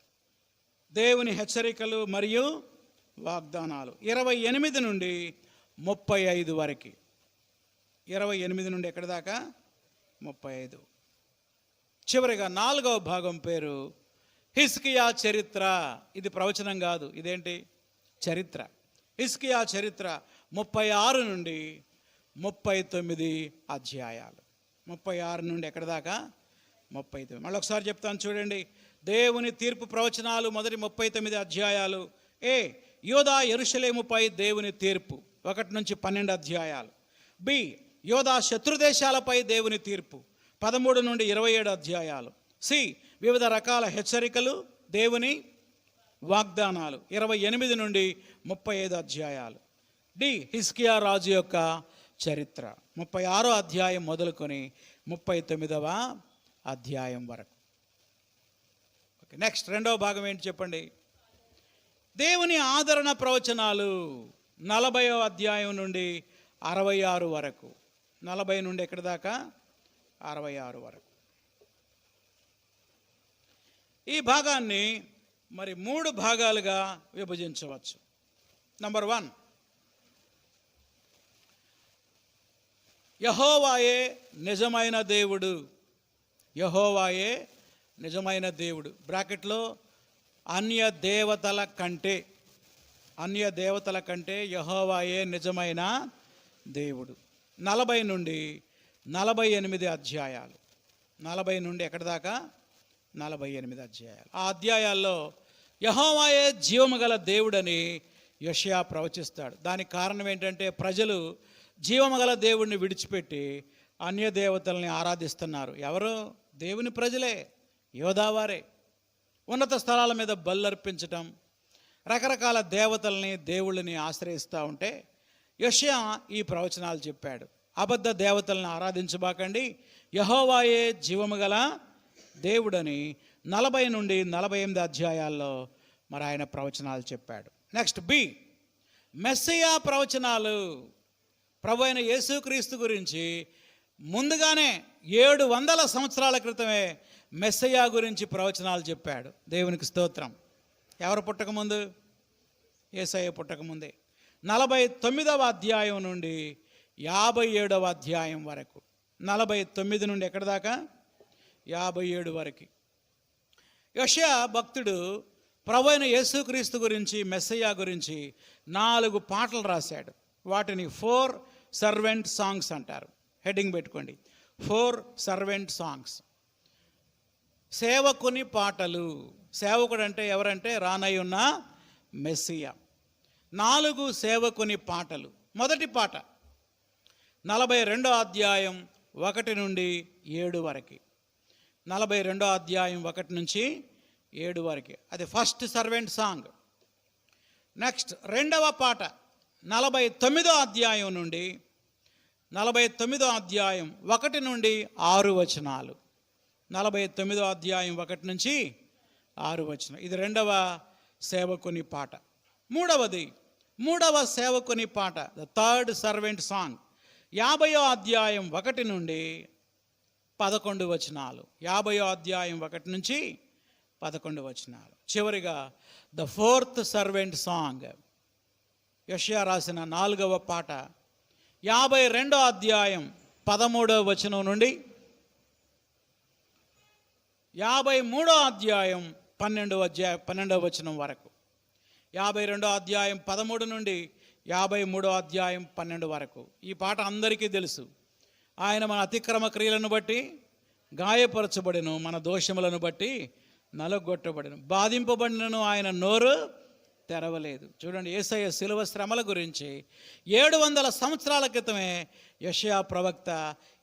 దేవుని హెచ్చరికలు మరియు వాగ్దానాలు 28 నుండి 35 వరకు. 28 నుండి ఎక్కడి దాకా? 35. చివరిగా 4వ భాగం పేరు హిజ్కియా చరిత్ర. ఇది ప్రవచనం కాదు, ఇదేంటి? చరిత్ర. హిజ్కియా చరిత్ర 36 నుండి 39 అధ్యాయాలు. 36 నుండి ఎక్కడి దాకా? 39. మళ్ళీ ఒకసారి చెప్తాను చూడండి. దేవుని తీర్పు ప్రవచనాలు మొదటి 39 అధ్యాయాలు. ఏ, యూదా యెరూషలేముపై దేవుని తీర్పు 1 నుంచి 12 అధ్యాయాలు. బి, యూదా శత్రుదేశాలపై దేవుని తీర్పు 13 నుండి 27 అధ్యాయాలు. సి, వివిధ రకాల హెచ్చరికలు, దేవుని వాగ్దానాలు 28 నుండి 35 అధ్యాయాలు. డి హిజ్కియా రాజు యొక్క చరిత్ర 36 అధ్యాయం మొదలుకొని 39వ అధ్యాయం వరకు. ఓకే, నెక్స్ట్ రెండవ భాగం ఏంటి చెప్పండి? దేవుని ఆదరణ ప్రవచనాలు 40వ అధ్యాయం నుండి 66 వరకు. 40 నుండి ఎక్కడి దాకా? 66 వరకు. ఈ భాగాన్ని మరి 3 భాగాలుగా విభజించవచ్చు. నంబర్ 1, యెహోవాయే నిజమైన దేవుడు. యెహోవాయే నిజమైన దేవుడు. బ్రాకెట్లో అన్య దేవతల కంటే యెహోవాయే నిజమైన దేవుడు. 40 నుండి 48 అధ్యాయాలు. 40 నుండి ఎక్కడి దాకా? 48 అధ్యాయాలు. ఆ అధ్యాయాల్లో యెహోవాయే జీవము గల దేవుడని యెషయా ప్రవచిస్తాడు. దానికి కారణం ఏంటంటే ప్రజలు జీవము గల దేవుడిని విడిచిపెట్టి అన్య దేవతల్ని ఆరాధిస్తున్నారు. ఎవరు? దేవుని ప్రజలే, యోధావారే. ఉన్నత స్థలాల మీద బల్లర్పించటం, రకరకాల దేవతల్ని దేవుళ్ళని ఆశ్రయిస్తూ ఉంటే యెషయా ఈ ప్రవచనాలు చెప్పాడు. అబద్ధ దేవతలను ఆరాధించబాకండి, యెహోవాయే జీవము గల దేవుడని 40 నుండి 48 అధ్యాయాల్లో మరి ఆయన ప్రవచనాలు చెప్పాడు. నెక్స్ట్ బి, మెస్సియా ప్రవచనాలు. ప్రభు అయిన యేసుక్రీస్తు గురించి ముందుగానే 700 సంవత్సరాల క్రితమే మెస్సియా గురించి ప్రవచనాలు చెప్పాడు. దేవునికి స్తోత్రం. ఎవరు పుట్టకముందు? యేసయ్య పుట్టకముందే. 49వ అధ్యాయం నుండి 57వ అధ్యాయం వరకు. 49 నుండి ఎక్కడి దాకా? 57 వరకు. యెషయా భక్తుడు ప్రభు అయిన యేసుక్రీస్తు గురించి, మెస్సియా గురించి 4 పాటలు రాశాడు. వాటిని 4 సర్వెంట్ సాంగ్స్ అంటారు. హెడ్డింగ్ పెట్టుకోండి, 4 సర్వెంట్ సాంగ్స్. సేవకుని పాటలు. సేవకుడు అంటే ఎవరంటే రానై ఉన్న మెస్సియా. 4 సేవకుని పాటలు. మొదటి పాట 42వ అధ్యాయం 1 నుండి 7 వరకు. 42వ అధ్యాయం 1 నుంచి 7 వరకు. అది ఫస్ట్ సర్వెంట్ సాంగ్. నెక్స్ట్ రెండవ పాట 49వ అధ్యాయం నుండి 49వ అధ్యాయం 1 నుండి 6 వచనాలు. 49వ అధ్యాయం 1 నుంచి 6 వచనం. ఇది రెండవ సేవకుని పాట. మూడవ సేవకుని పాట, ద థర్డ్ సర్వెంట్ సాంగ్, 50వ అధ్యాయం 1 నుండి 11 వచనాలు. 50వ అధ్యాయం 1 నుంచి 11 వచనాలు. చివరిగా ద ఫోర్త్ సర్వెంట్ సాంగ్, యెషయా రాసిన 4వ పాట, 52వ అధ్యాయం 13వ వచనం నుండి 53వ అధ్యాయం 12వ వచనం వరకు. 52వ అధ్యాయం 13 నుండి 53వ అధ్యాయం 12 వరకు. ఈ పాట అందరికీ తెలుసు. ఆయన మన అతిక్రమ క్రియలను బట్టి గాయపరచబడెను, మన దోషములను బట్టి నలగొట్టబడెను, బాధింపబడినను ఆయన నోరు తెరవలేదు. చూడండి, యేసయ్య శిలువ శ్రమల గురించి 700 సంవత్సరాల క్రితమే యెషయా ప్రవక్త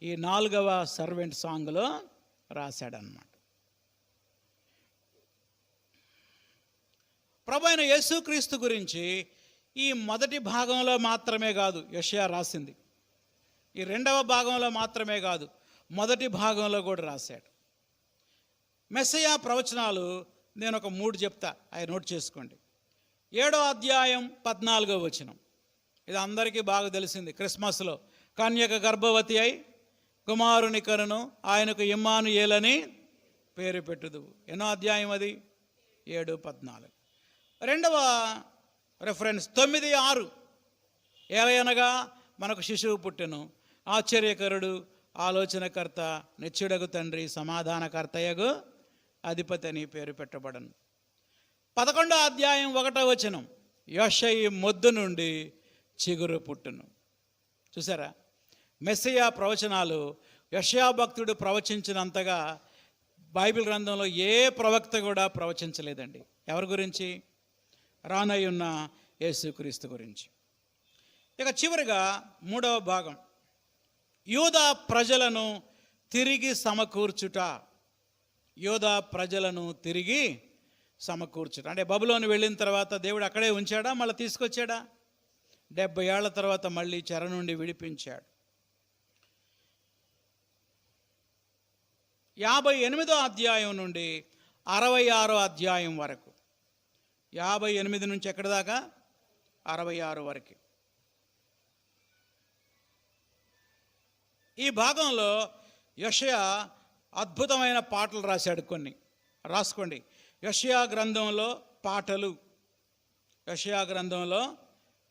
ఈ 4వ సర్వెంట్ సాంగ్లో రాశాడన్నమాట. ప్రభు అయిన యేసుక్రీస్తు గురించి ఈ మొదటి భాగంలో మాత్రమే కాదు యెషయా రాసింది, ఈ రెండవ భాగంలో మాత్రమే కాదు, మొదటి భాగంలో కూడా రాశాడు. మెస్సియా ప్రవచనాలు నేను ఒక 3 చెప్తా, అవి నోట్ చేసుకోండి. 7వ అధ్యాయం 14వ వచనం, ఇది అందరికీ బాగా తెలిసింది. క్రిస్మస్లో కన్యక గర్భవతి అయి కుమారుని కనును, ఆయనకు ఇమ్మానుయేలని పేరు పెట్టుదువు. ఎన్నో అధ్యాయం అది? 7:14. రెండవ రెఫరెన్స్ 9:6, ఏలయనగా మనకు శిశువు పుట్టెను, ఆశ్చర్యకరుడు, ఆలోచనకర్త, నిత్యుడగు తండ్రి, సమాధానకర్తయగు అధిపతి అని పేరు పెట్టబడను. 11వ అధ్యాయం 1వ వచనం, యోషయి మొద్దు నుండి చిగురు పుట్టును. చూసారా, మెస్సియా ప్రవచనాలు యెషయా భక్తుడు ప్రవచించినంతగా బైబిల్ గ్రంథంలో ఏ ప్రవక్త కూడా ప్రవచించలేదండి. ఎవరి గురించి? రానయ్యున్న యేసుక్రీస్తు గురించి. ఇక చివరిగా 3వ భాగం, యూదా ప్రజలను తిరిగి సమకూర్చుట. యూదా ప్రజలను తిరిగి సమకూర్చడం. అంటే బబులోను వెళ్ళిన తర్వాత దేవుడు అక్కడే ఉంచాడా, మళ్ళీ తీసుకొచ్చాడా? 70 ఏళ్ల తర్వాత మళ్ళీ చెర నుండి విడిపించాడు. 58వ అధ్యాయం నుండి 66వ అధ్యాయం వరకు, 58 నుంచి ఎక్కడి దాకా? 66 వరకు. ఈ భాగంలో యెషయా అద్భుతమైన పాటలు రాశాడు. కొన్ని రాసుకోండి. యెషయా గ్రంథంలో పాటలు, యెషయా గ్రంథంలో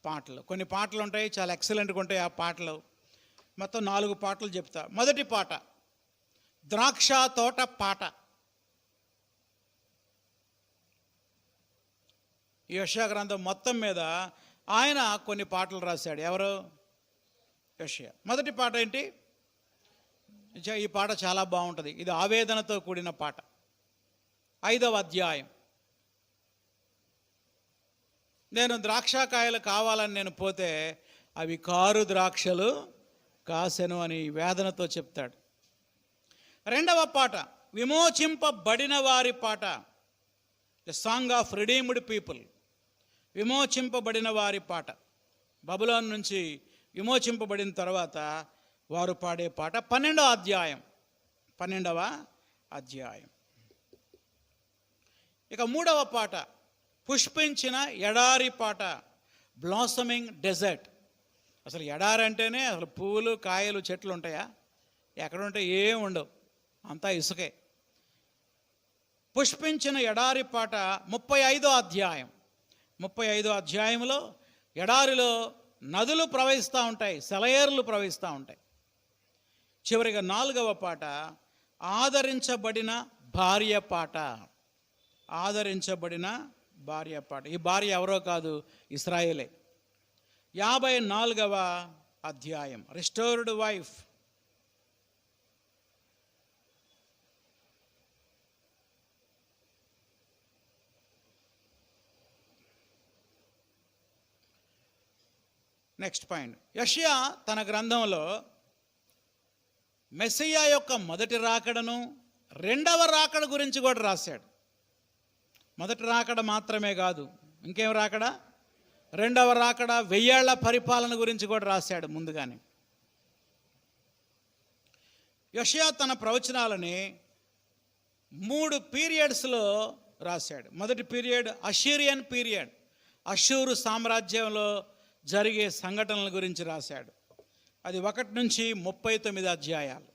పాటలు, కొన్ని పాటలు ఉంటాయి, చాలా ఎక్సలెంట్గా ఉంటాయి ఆ పాటలు. మొత్తం 4 పాటలు చెప్తా. మొదటి పాట ద్రాక్ష తోట పాట. ఈ యెషయా గ్రంథం మొత్తం మీద ఆయన కొన్ని పాటలు రాశాడు. ఎవరు? యెషయా. మొదటి పాట ఏంటి? ఈ పాట చాలా బాగుంటుంది. ఇది ఆవేదనతో కూడిన పాట. 5వ అధ్యాయం. నేను ద్రాక్షకాయలు కావాలని నేను పోతే అవి కారు ద్రాక్షలు కాసెను అని వేదనతో చెప్తాడు. 2వ పాట విమోచింపబడిన వారి పాట, the song of redeemed people. విమోచింపబడిన వారి పాట. బబులోను నుంచి విమోచింపబడిన తర్వాత వారు పాడే పాట. 12వ అధ్యాయం. 12వ అధ్యాయం. ఇక 3వ పాట పుష్పించిన ఎడారి పాట, బ్లాసమింగ్ డెజర్ట్. అసలు ఎడారి అంటేనే అసలు పువ్వులు కాయలు చెట్లు ఉంటాయా? ఎక్కడుంటే ఏం ఉండవు, అంతా ఇసుకే. పుష్పించిన ఎడారి పాట 35వ అధ్యాయం. 35వ అధ్యాయంలో ఎడారిలో నదులు ప్రవహిస్తూ ఉంటాయి, సెలయేర్లు ప్రవహిస్తూ ఉంటాయి. చివరిగా 4వ పాట ఆదరించబడిన భార్య పాట. ఆదరించబడిన భార్య పాట. ఈ భార్య ఎవరో కాదు, ఇశ్రాయేలే. 54వ అధ్యాయం రిస్టోర్డ్ వైఫ్. Next point. యెషయా తన గ్రంథంలో మెస్సియా యొక్క మొదటి రాకడను, 2వ రాకడ గురించి కూడా రాశాడు. మొదటి రాకడ మాత్రమే కాదు, ఇంకేం రాకడ? 2వ రాకడ, 1000 ఏళ్ల పరిపాలన గురించి కూడా రాశాడు ముందుగానే. యెషయా తన ప్రవచనాలని 3 పీరియడ్స్లో రాశాడు. మొదటి పీరియడ్ అషీరియన్ పీరియడ్, అషూరు సామ్రాజ్యంలో జరిగే సంఘటనల గురించి రాశాడు. అది 1 నుంచి 39 అధ్యాయాలు.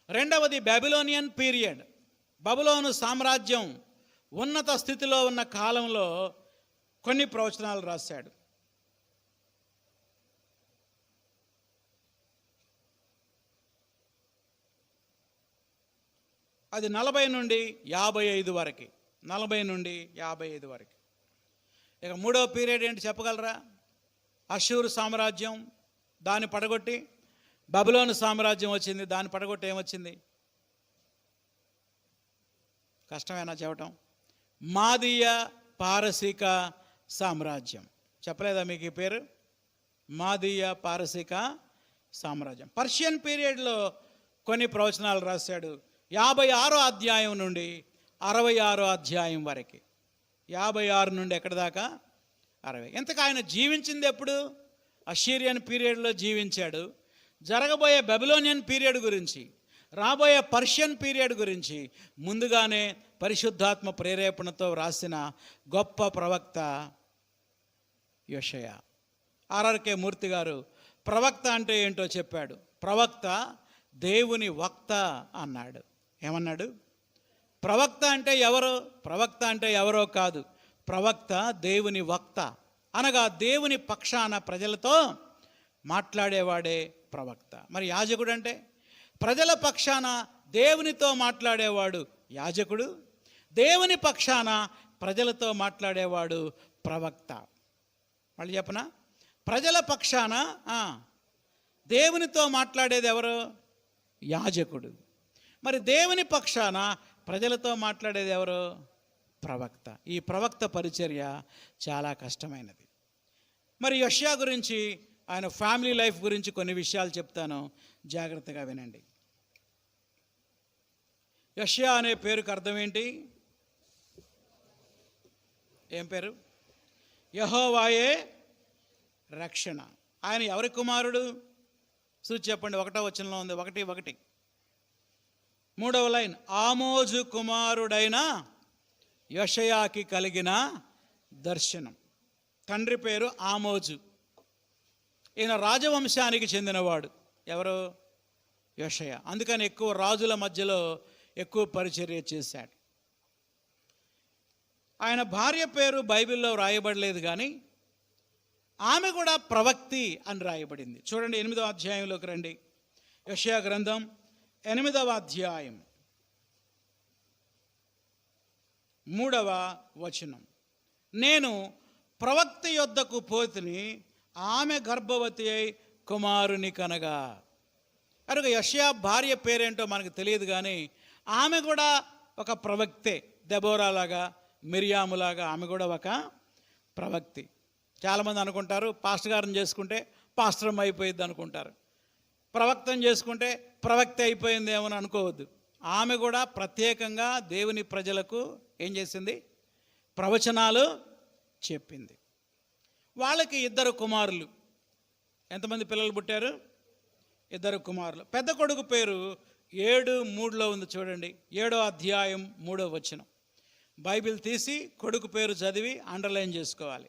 2వది బాబిలోనియన్ పీరియడ్, బబులోను సామ్రాజ్యం ఉన్నత స్థితిలో ఉన్న కాలంలో కొన్ని ప్రవచనాలు రాశాడు. అది 40 నుండి 55 వరకు. 40 నుండి 55 వరకు. ఇక 3వ పీరియడ్ ఏంటి చెప్పగలరా? అషూరు సామ్రాజ్యం, దాన్ని పడగొట్టి బబులోను సామ్రాజ్యం వచ్చింది, దాన్ని పడగొట్టి ఏమొచ్చింది? కష్టమేనా చెప్పటం? మాదీయ పారసీక సామ్రాజ్యం. చెప్పలేదా మీకు ఈ పేరు? మాదీయ పారసీక సామ్రాజ్యం. పర్షియన్ పీరియడ్లో కొన్ని ప్రవచనాలు రాశాడు. 56వ అధ్యాయం నుండి 66వ అధ్యాయం వరకు. 56 నుండి ఎక్కడి దాకా? 60. ఇంతకు ఆయన జీవించింది ఎప్పుడు? అషీరియన్ పీరియడ్లో జీవించాడు. జరగబోయే బబులోనియన్ పీరియడ్ గురించి, రాబోయే పర్షియన్ పీరియడ్ గురించి ముందుగానే పరిశుద్ధాత్మ ప్రేరేపణతో రాసిన గొప్ప ప్రవక్త యెషయా. ఆర్ఆర్కే మూర్తి గారు ప్రవక్త అంటే ఏంటో చెప్పాడు. ప్రవక్త దేవుని వక్త అన్నాడు. ఏమన్నాడు? ప్రవక్త అంటే ఎవరు? ప్రవక్త అంటే ఎవరో కాదు, ప్రవక్త దేవుని వక్త, అనగా దేవుని పక్షాన ప్రజలతో మాట్లాడేవాడే ప్రవక్త. మరి యాజకుడు అంటే ప్రజల పక్షాన దేవునితో మాట్లాడేవాడు యాజకుడు, దేవుని పక్షాన ప్రజలతో మాట్లాడేవాడు ప్రవక్త. మళ్ళీ చెప్పనా? ప్రజల పక్షాన దేవునితో మాట్లాడేది ఎవరు? యాజకుడు. మరి దేవుని పక్షాన ప్రజలతో మాట్లాడేది ఎవరు? ప్రవక్త. ఈ ప్రవక్త పరిచర్య చాలా కష్టమైనది. మరి యెషయా గురించి, ఆయన ఫ్యామిలీ లైఫ్ గురించి కొన్ని విషయాలు చెప్తాను, జాగ్రత్తగా వినండి. యెషయా అనే పేరుకు అర్థం ఏంటి? ఏం పేరు? యెహోవాయే రక్షణ. ఆయన ఎవరి కుమారుడు? చూసి చెప్పండి. 1వ వచనంలో ఉంది, 1:1. 3వ లైన్, ఆమోజు కుమారుడైన యెషయాకి కలిగిన దర్శనం. తండ్రి పేరు ఆమోజు. ఈయన రాజవంశానికి చెందినవాడు. ఎవరు? యెషయా. అందుకని ఎక్కువ రాజుల మధ్యలో ఎక్కువ పరిచర్య చేశాడు. ఆయన భార్య పేరు బైబిల్లో రాయబడలేదు, కానీ ఆమె కూడా ప్రవక్తి అని రాయబడింది. చూడండి 8వ అధ్యాయంలోకి రండి. యెషయా గ్రంథం 8వ అధ్యాయం 3వ వచనం. నేను ప్రవక్త యొద్దకు పోతిని, ఆమె గర్భవతి అయి కుమారుని కనగా. కనుక యెషయా భార్య పేరేంటో మనకు తెలియదు, కానీ ఆమె కూడా ఒక ప్రవక్తే. దెబోరాలాగా, మిరియాములాగా ఆమె కూడా ఒక ప్రవక్తి. చాలామంది అనుకుంటారు పాస్టర్ గారిని చేసుకుంటే పాస్టరం అయిపోయింది అనుకుంటారు. ప్రవక్తను చేసుకుంటే ప్రవక్త అయిపోయిందేమో అని అనుకోవద్దు. ఆమె కూడా ప్రత్యేకంగా దేవుని ప్రజలకు ఏం చేసింది? ప్రవచనాలు చెప్పింది. వాళ్ళకి 2 కుమారులు. ఎంతమంది పిల్లలు పుట్టారు? 2 కుమారులు. పెద్ద కొడుకు పేరు 7:3 ఉంది చూడండి. 7వ అధ్యాయం 3వ వచనం. బైబిల్ తీసి కొడుకు పేరు చదివి అండర్లైన్ చేసుకోవాలి.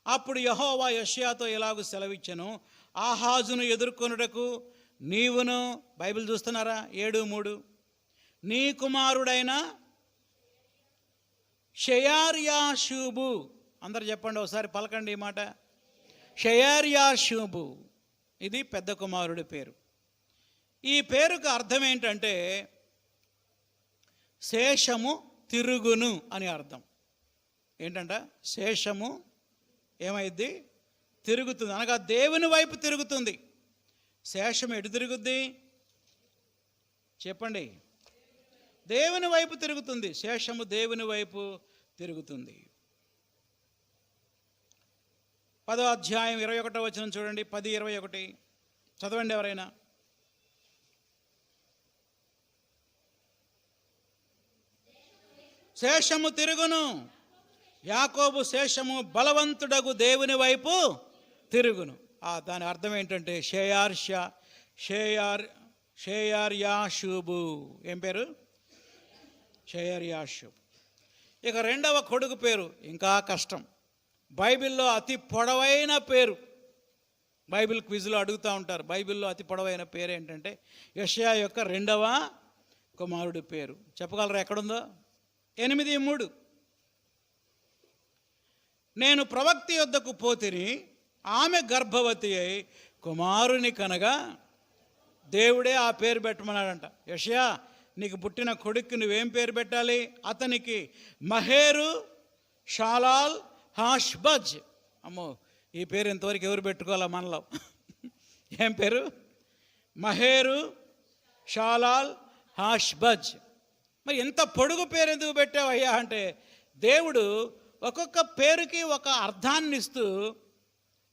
అప్పుడు యెహోవా యెషయాతో ఇలాగూ సెలవిచ్చెను, ఆహాజును ఎదుర్కొనుటకు నీవును, బైబిల్ చూస్తున్నారా? 7:3, నీ కుమారుడైన షెయర్యాషూబు. అందరు చెప్పండి ఒకసారి, పలకండి ఈ మాట. షెయర్యాషూబు, ఇది పెద్ద కుమారుడి పేరు. ఈ పేరుకు అర్థం ఏంటంటే శేషము తిరుగును అని అర్థం. ఏంటంట? శేషము ఏమైద్ది? తిరుగుతుంది, అనగా దేవుని వైపు తిరుగుతుంది. శేషం ఎటు తిరుగుద్ది? చెప్పండి. దేవుని వైపు తిరుగుతుంది. శేషము దేవుని వైపు తిరుగుతుంది. 10వ అధ్యాయం 21వ వచనం చూడండి. 10:21 చదవండి ఎవరైనా. శేషము తిరుగును, యాకోబు శేషము బలవంతుడగు దేవుని వైపు తిరుగును. దాని అర్థం ఏంటంటే షేయర్యాషూబు. ఏం పేరు? షేయర్యాషూబు. ఇక 2వ కొడుకు పేరు ఇంకా కష్టం. బైబిల్లో అతి పొడవైన పేరు. బైబిల్ క్విజ్లో అడుగుతూ ఉంటారు, బైబిల్లో అతి పొడవైన పేరు ఏంటంటే యెషయా యొక్క 2వ కుమారుడి పేరు. చెప్పగలరా ఎక్కడుందో? 8:3, నేను ప్రవక్త యొద్దకు పోతిని, ఆమె గర్భవతి అయి కుమారుని కనగా. దేవుడే ఆ పేరు పెట్టమన్నాడంట. యెషయా, నీకు పుట్టిన కొడుక్కి నువ్వేం పేరు పెట్టాలి? అతనికి మహేరు షాలాల్ హాష్బజ్. అమ్మో, ఈ పేరు ఇంతవరకు ఎవరు పెట్టుకోవాలా మనలో? ఏం పేరు? మహేరు షాలాల్ హాష్బజ్. మరి ఎంత పొడుగు పేరు ఎందుకు పెట్టావయ్యా అంటే, దేవుడు ఒక్కొక్క పేరుకి ఒక అర్థాన్ని ఇస్తూ,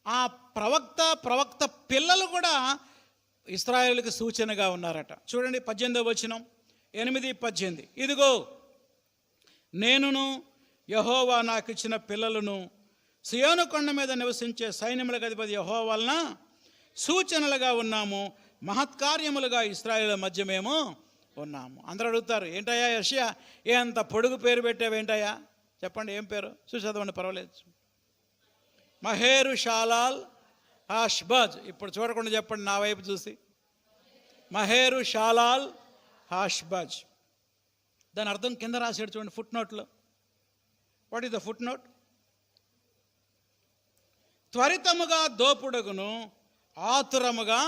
ఆ ప్రవక్త పిల్లలు కూడా ఇశ్రాయేలుకి సూచనగా ఉన్నారట. చూడండి 18వ వచనం, 8:18. ఇదిగో నేనును యెహోవా నాకు ఇచ్చిన పిల్లలను సియోను కొండ మీద నివసించే సైన్యములకు అధిపతి యెహోవా వలన సూచనలుగా ఉన్నాము, మహత్కార్యములుగా ఇశ్రాయేలు మధ్య మేము ఉన్నాము. అందరూ అడుగుతారు, ఏంటయ్యా యెషయా అంత పొడుగు పేరు పెట్టావేంటయ్యా? చెప్పండి ఏం పేరు? చూసేదవండి, పర్వాలేదు. మహేరు షాలాల్ హాష్బజ్. ఇప్పుడు చూడకుండా చెప్పండి, నా వైపు చూసి. మహేరు షాలాల్ హాష్బజ్. దాని అర్థం కింద రాసాడు చూడండి, ఫుట్ నోట్లో. What is the footnote? త్వరితముగా దోపుడగును, ఆతురముగా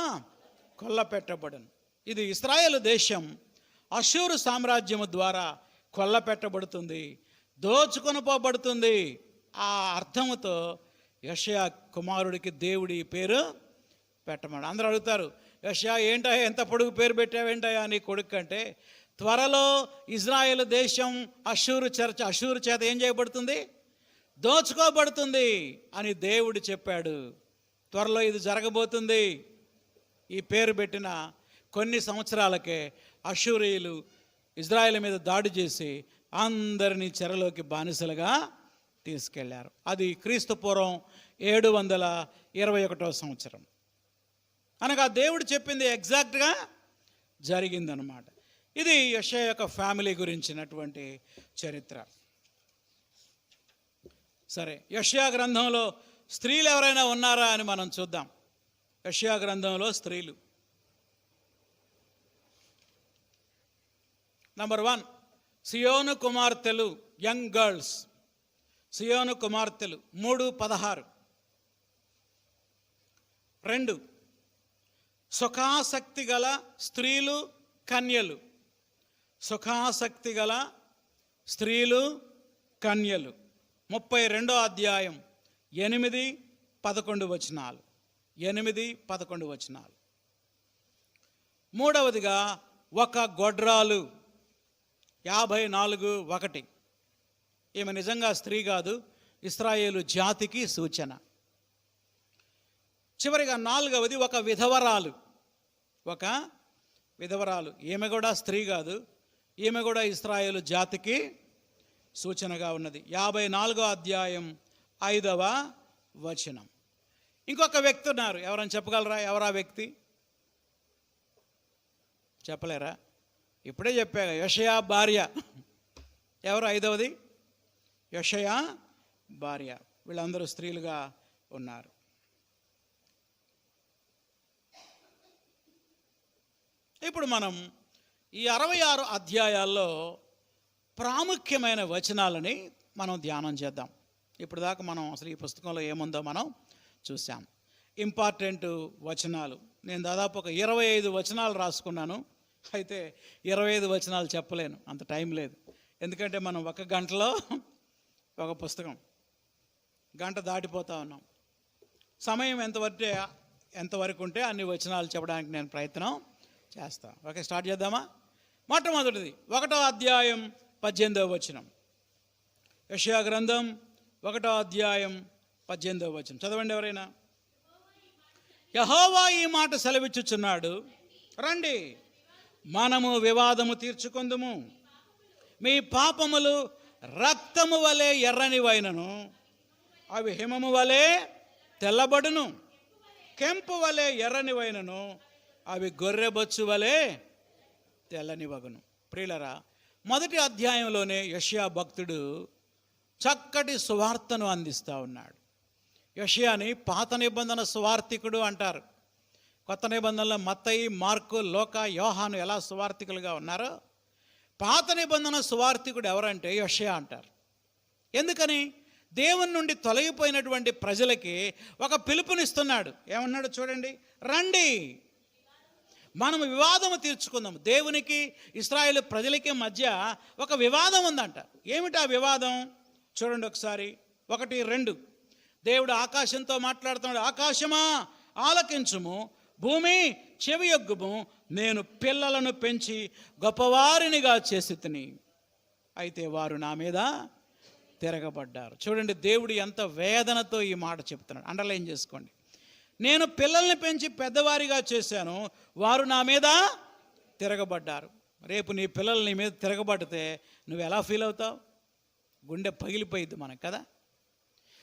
కొల్లపెట్టబడును. ఇది ఇశ్రాయేలు దేశం అష్షూరు సామ్రాజ్యము ద్వారా కొల్లపెట్టబడుతుంది, దోచుకొనిపోబడుతుంది. ఆ అర్థముతో యెషయా కుమారుడికి దేవుడి పేరు పెట్టమని. అందరూ అడుగుతారు, యెషయా ఏంటయ్యా ఎంత పొడుగు పేరు పెట్టావేంటయ్యా నీ కొడుకు అంటే, త్వరలో ఇజ్రాయేల్ దేశం అష్షూరు చేత ఏం చేయబడుతుంది? దోచుకోబడుతుంది అని దేవుడు చెప్పాడు. త్వరలో ఇది జరగబోతుంది. ఈ పేరు పెట్టిన కొన్ని సంవత్సరాలకే అష్షూరీయులు ఇజ్రాయేల్ మీద దాడి చేసి అందరినీ చెరలోకి బానిసలుగా తీసుకెళ్లారు. అది క్రీస్తు పూర్వం 721 సంవత్సరం. అనగా దేవుడు చెప్పింది ఎగ్జాక్ట్గా జరిగిందనమాట. ఇది యెషయా యొక్క ఫ్యామిలీ గురించినటువంటి చరిత్ర. సరే, యెషయా గ్రంథంలో స్త్రీలు ఎవరైనా ఉన్నారా అని మనం చూద్దాం. యెషయా గ్రంథంలో స్త్రీలు. నంబర్ 1, సియోను కుమార్తెలు, యంగ్ గర్ల్స్. సియోను కుమార్తెలు 3:16. 2, సుఖాసక్తి గల స్త్రీలు, కన్యలు. సుఖాసక్తి గల స్త్రీలు, కన్యలు. 32వ అధ్యాయం 8-11 వచనాలు. 8-11 వచనాలు. 3వదిగా ఒక గొడ్రాలు 54:1. ఈమె నిజంగా స్త్రీ కాదు, ఇశ్రాయేలు జాతికి సూచన. చివరిగా 4వది ఒక విధవరాలు. ఒక విధవరాలు, ఈమె కూడా స్త్రీ కాదు, ఈమె కూడా ఇశ్రాయేలు జాతికి సూచనగా ఉన్నది. 54వ అధ్యాయం 5వ వచనం. ఇంకొక వ్యక్తి ఉన్నారు, ఎవరైనా చెప్పగలరా? ఎవరా వ్యక్తి? చెప్పలేరా? ఇప్పుడే చెప్పాగా, యెషయా భార్య. ఎవరు 5వది? యెషయా భార్య. వీళ్ళందరూ స్త్రీలుగా ఉన్నారు. ఇప్పుడు మనం ఈ 66 అధ్యాయాల్లో ప్రాముఖ్యమైన వచనాలని మనం ధ్యానం చేద్దాం. ఇప్పుడు దాకా మనం అసలు ఈ పుస్తకంలో ఏముందో మనం చూసాం. ఇంపార్టెంట్ వచనాలు. నేను దాదాపు ఒక 25 వచనాలు రాసుకున్నాను. అయితే 25 వచనాలు చెప్పలేను, అంత టైం లేదు. ఎందుకంటే మనం 1 గంటలో ఒక పుస్తకం, గంట దాటిపోతూ ఉన్నాం. సమయం ఎంతవరకు ఉంటే అన్ని వచనాలు చెప్పడానికి నేను ప్రయత్నం చేస్తాను. ఓకే, స్టార్ట్ చేద్దామా? మొట్టమొదటిది 1వ అధ్యాయం 18వ వచనం. యెషయా గ్రంథం 1వ అధ్యాయం 18వ వచనం చదవండి ఎవరైనా. యెహోవా ఈ మాట సెలవిచ్చుచున్నాడు, రండి మనము వివాదము తీర్చుకొందుము. మీ పాపములు రక్తము వలె ఎర్రనివైనను అవి హిమము వలె తెల్లబడును, కెంపు వలె ఎర్రనివైనను అవి గొర్రెబొచ్చు వలె తెల్లనివగును. ప్రియులరా, మొదటి అధ్యాయంలోనే యెషయా భక్తుడు చక్కటి సువార్తను అందిస్తూ ఉన్నాడు. యెషయాని పాత నిబంధన సువార్తికుడు అంటారు. కొత్త నిబంధనలో మత్తయి, మార్కు, లూకా, యోహాను ఎలా సువార్తికులుగా ఉన్నారో, పాత నిబంధన సువార్తికుడు ఎవరంటే యెషయా అంటారు. ఎందుకని? దేవుని నుండి తొలగిపోయినటువంటి ప్రజలకి ఒక పిలుపునిస్తున్నాడు. ఏమన్నాడు చూడండి, రండి మనము వివాదము తీర్చుకుందాం. దేవునికి ఇశ్రాయేలు ప్రజలకి మధ్య ఒక వివాదం ఉందంట. ఏమిటి ఆ వివాదం? చూడండి ఒకసారి. 1-2. దేవుడు ఆకాశంతో మాట్లాడుతున్నాడు. ఆకాశమా ఆలకించుము, భూమి చెవియొగ్గుము, నేను పిల్లలను పెంచి గొప్పవారినిగా చేసితిని, అయితే వారు నా మీద తిరగబడ్డారు. చూడండి దేవుడు ఎంత వేదనతో ఈ మాట చెప్తున్నాడు. అండర్లైన్ చేసుకోండి. నేను పిల్లల్ని పెంచి పెద్దవారిగా చేశాను, వారు నా మీద తిరగబడ్డారు. రేపు నీ పిల్లలు నీ మీద తిరగబడితే నువ్వు ఎలా ఫీల్ అవుతావు? గుండె పగిలిపోయిద్ది మనకు కదా.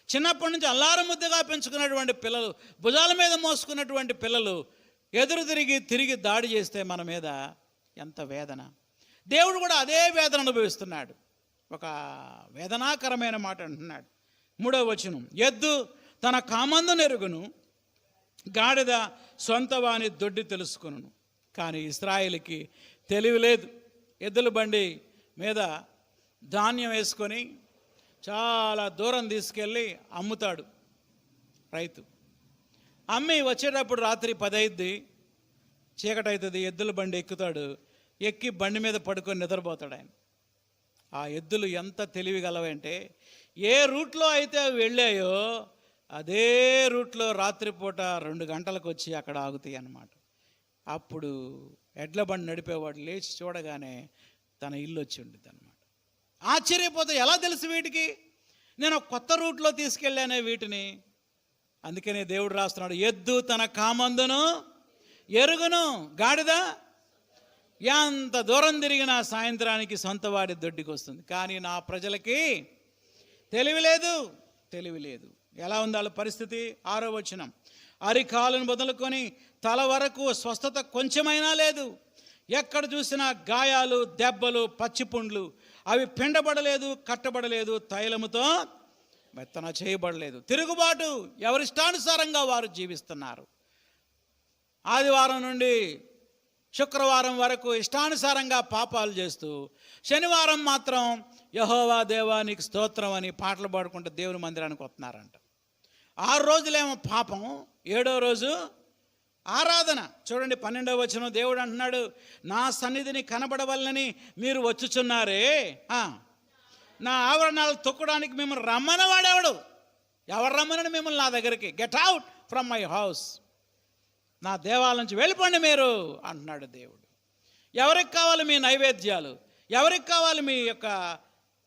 చిన్నప్పటి నుంచి అల్లారముద్దగా పెంచుకున్నటువంటి పిల్లలు, భుజాల మీద మోసుకున్నటువంటి పిల్లలు ఎదురు తిరిగి దాడి చేస్తే మన మీద ఎంత వేదన. దేవుడు కూడా అదే వేదన అనుభవిస్తున్నాడు. ఒక వేదనాకరమైన మాట అంటున్నాడు. 3వ వచనం. ఎద్దు తన కామందు నెరుగును, గాడిద సొంత వాని దొడ్డి తెలుసుకొనును, కానీ ఇశ్రాయేలుకి తెలివి లేదు. ఎద్దుల బండి మీద ధాన్యం వేసుకొని చాలా దూరం తీసుకెళ్ళి అమ్ముతాడు రైతు. అమ్మి వచ్చేటప్పుడు రాత్రి 10 అయింది, చీకటి అవుతుంది. ఎద్దుల బండి ఎక్కుతాడు, ఎక్కి బండి మీద పడుకొని నిద్రపోతాడు ఆయన. ఆ ఎద్దులు ఎంత తెలివి గలవంటే, ఏ రూట్లో అయితే అవి వెళ్ళాయో అదే రూట్లో రాత్రిపూట 2 గంటలకు వచ్చి అక్కడ ఆగుతాయి అన్నమాట. అప్పుడు ఎడ్ల బండి నడిపేవాడు లేచి చూడగానే తన ఇల్లు వచ్చి ఉంటుంది అన్నమాట. ఆశ్చర్యపోతే ఎలా తెలుసు వీటికి నేను కొత్త రూట్లో తీసుకెళ్ళానే వీటిని. అందుకనే దేవుడు రాస్తున్నాడు, ఎద్దు తన కామందును ఎరుగును, గాడిద ఎంత దూరం తిరిగినా సాయంత్రానికి సొంత వాడి దొడ్డికి వస్తుంది, కానీ నా ప్రజలకి తెలివి లేదు, తెలివి లేదు. ఎలా ఉంది వాళ్ళ పరిస్థితి? 6వ వచనం, అరికాలను మొదలుకొని తల వరకు స్వస్థత కొంచెమైనా లేదు. ఎక్కడ చూసినా గాయాలు, దెబ్బలు, పచ్చిపుండ్లు. అవి పిండబడలేదు, కట్టబడలేదు, తైలముతో మెత్తన చేయబడలేదు. తిరుగుబాటు, ఎవరిష్టానుసారంగా వారు జీవిస్తున్నారు. ఆదివారం నుండి శుక్రవారం వరకు ఇష్టానుసారంగా పాపాలు చేస్తూ, శనివారం మాత్రం యెహోవా దేవా నీకు స్తోత్రం అని పాటలు పాడుకుంటూ దేవుని మందిరానికి వస్తున్నారంట. 6 రోజులేమో పాపం, 7వ రోజు ఆరాధన. చూడండి 12వ వచనం, దేవుడు అంటున్నాడు, నా సన్నిధిని కనబడవలనని మీరు వచ్చుచున్నారే, నా ఆవరణాలు తొక్కడానికి మిమ్మల్ని రమ్మని వాడేవాడు. ఎవరు రమ్మనని మిమ్మల్ని నా దగ్గరికి? Get out from my house, నా దేవాలయం నుంచి వెళ్ళిపోండి మీరు అంటున్నాడు దేవుడు. ఎవరికి కావాలి మీ నైవేద్యాలు? ఎవరికి కావాలి మీ యొక్క,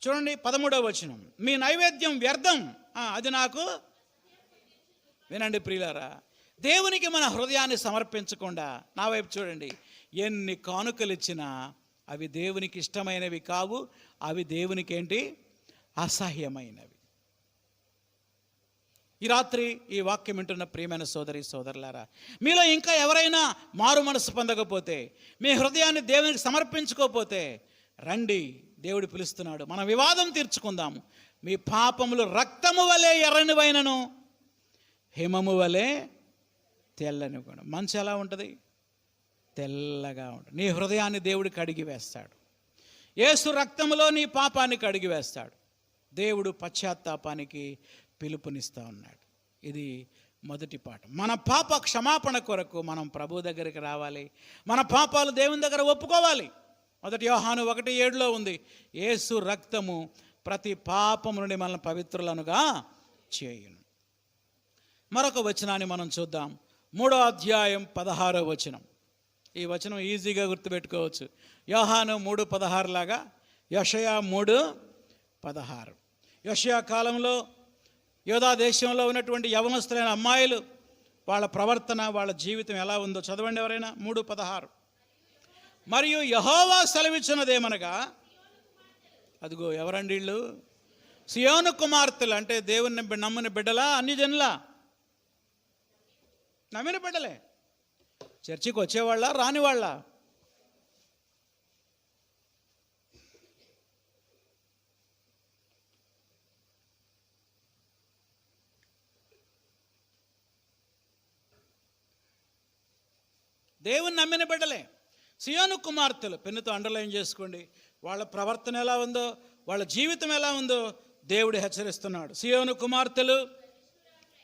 చూడండి 13వ వచనం, మీ నైవేద్యం వ్యర్థం, అది నాకు. వినండి ప్రియులారా, దేవునికి మన హృదయాన్ని సమర్పించకుండా, నా వైపు చూడండి, ఎన్ని కానుకలు ఇచ్చినా అవి దేవునికి ఇష్టమైనవి కావు. అవి దేవునికి ఏంటి? అసహ్యమైనవి. ఈ రాత్రి ఈ వాక్యం వింటున్న ప్రియమైన సోదరి సోదరులారా, మీలో ఇంకా ఎవరైనా మారు మనసు పొందకపోతే, మీ హృదయాన్ని దేవునికి సమర్పించుకోకపోతే రండి, దేవుడు పిలుస్తున్నాడు. మనం వివాదం తీర్చుకుందాము. మీ పాపములు రక్తము వలె ఎర్రనివైనను, హిమము వలె తెల్లని. కూడా మంచు ఎలా ఉంటుంది? తెల్లగా ఉంటుంది. నీ హృదయాన్ని దేవుడు కడిగి వేస్తాడు. యేసు రక్తములో నీ పాపాన్ని కడిగి వేస్తాడు. దేవుడు పశ్చాత్తాపానికి పిలుపునిస్తూ ఉన్నాడు. ఇది మొదటి పాఠం. మన పాప క్షమాపణ కొరకు మనం ప్రభు దగ్గరికి రావాలి. మన పాపాలు దేవుని దగ్గర ఒప్పుకోవాలి. 1 యోహాను 1:7 ఉంది, యేసు రక్తము ప్రతి పాపము నుండి మనల్ని పవిత్రులనుగా చేయును. మరొక వచనాన్ని మనం చూద్దాం. 3వ అధ్యాయం 16వ వచనం. ఈ వచనం ఈజీగా గుర్తుపెట్టుకోవచ్చు. యోహాను 3:16 లాగా యెషయా 3:16. యెషయా కాలంలో యోధా దేశంలో ఉన్నటువంటి యవనస్తులైన అమ్మాయిలు, వాళ్ళ ప్రవర్తన, వాళ్ళ జీవితం ఎలా ఉందో చదవండి ఎవరైనా. 3:16, మరియు యెహోవా సెలవిచ్చినదేమనగా, అదిగో ఎవరండి వీళ్ళు? సియోను కుమార్తెలు. అంటే దేవుని నమ్మిన బిడ్డలా? అన్ని జనులా? నమ్మిన బిడ్డలే. చర్చికి వచ్చేవాళ్ళ, రానివాళ్ళ? దేవుని నమ్మిన బిడ్డలే. సియోను కుమార్తెలు, పెన్నుతో అండర్లైన్ చేసుకోండి. వాళ్ళ ప్రవర్తన ఎలా ఉందో, వాళ్ళ జీవితం ఎలా ఉందో దేవుడు హెచ్చరిస్తున్నాడు. సియోను కుమార్తెలు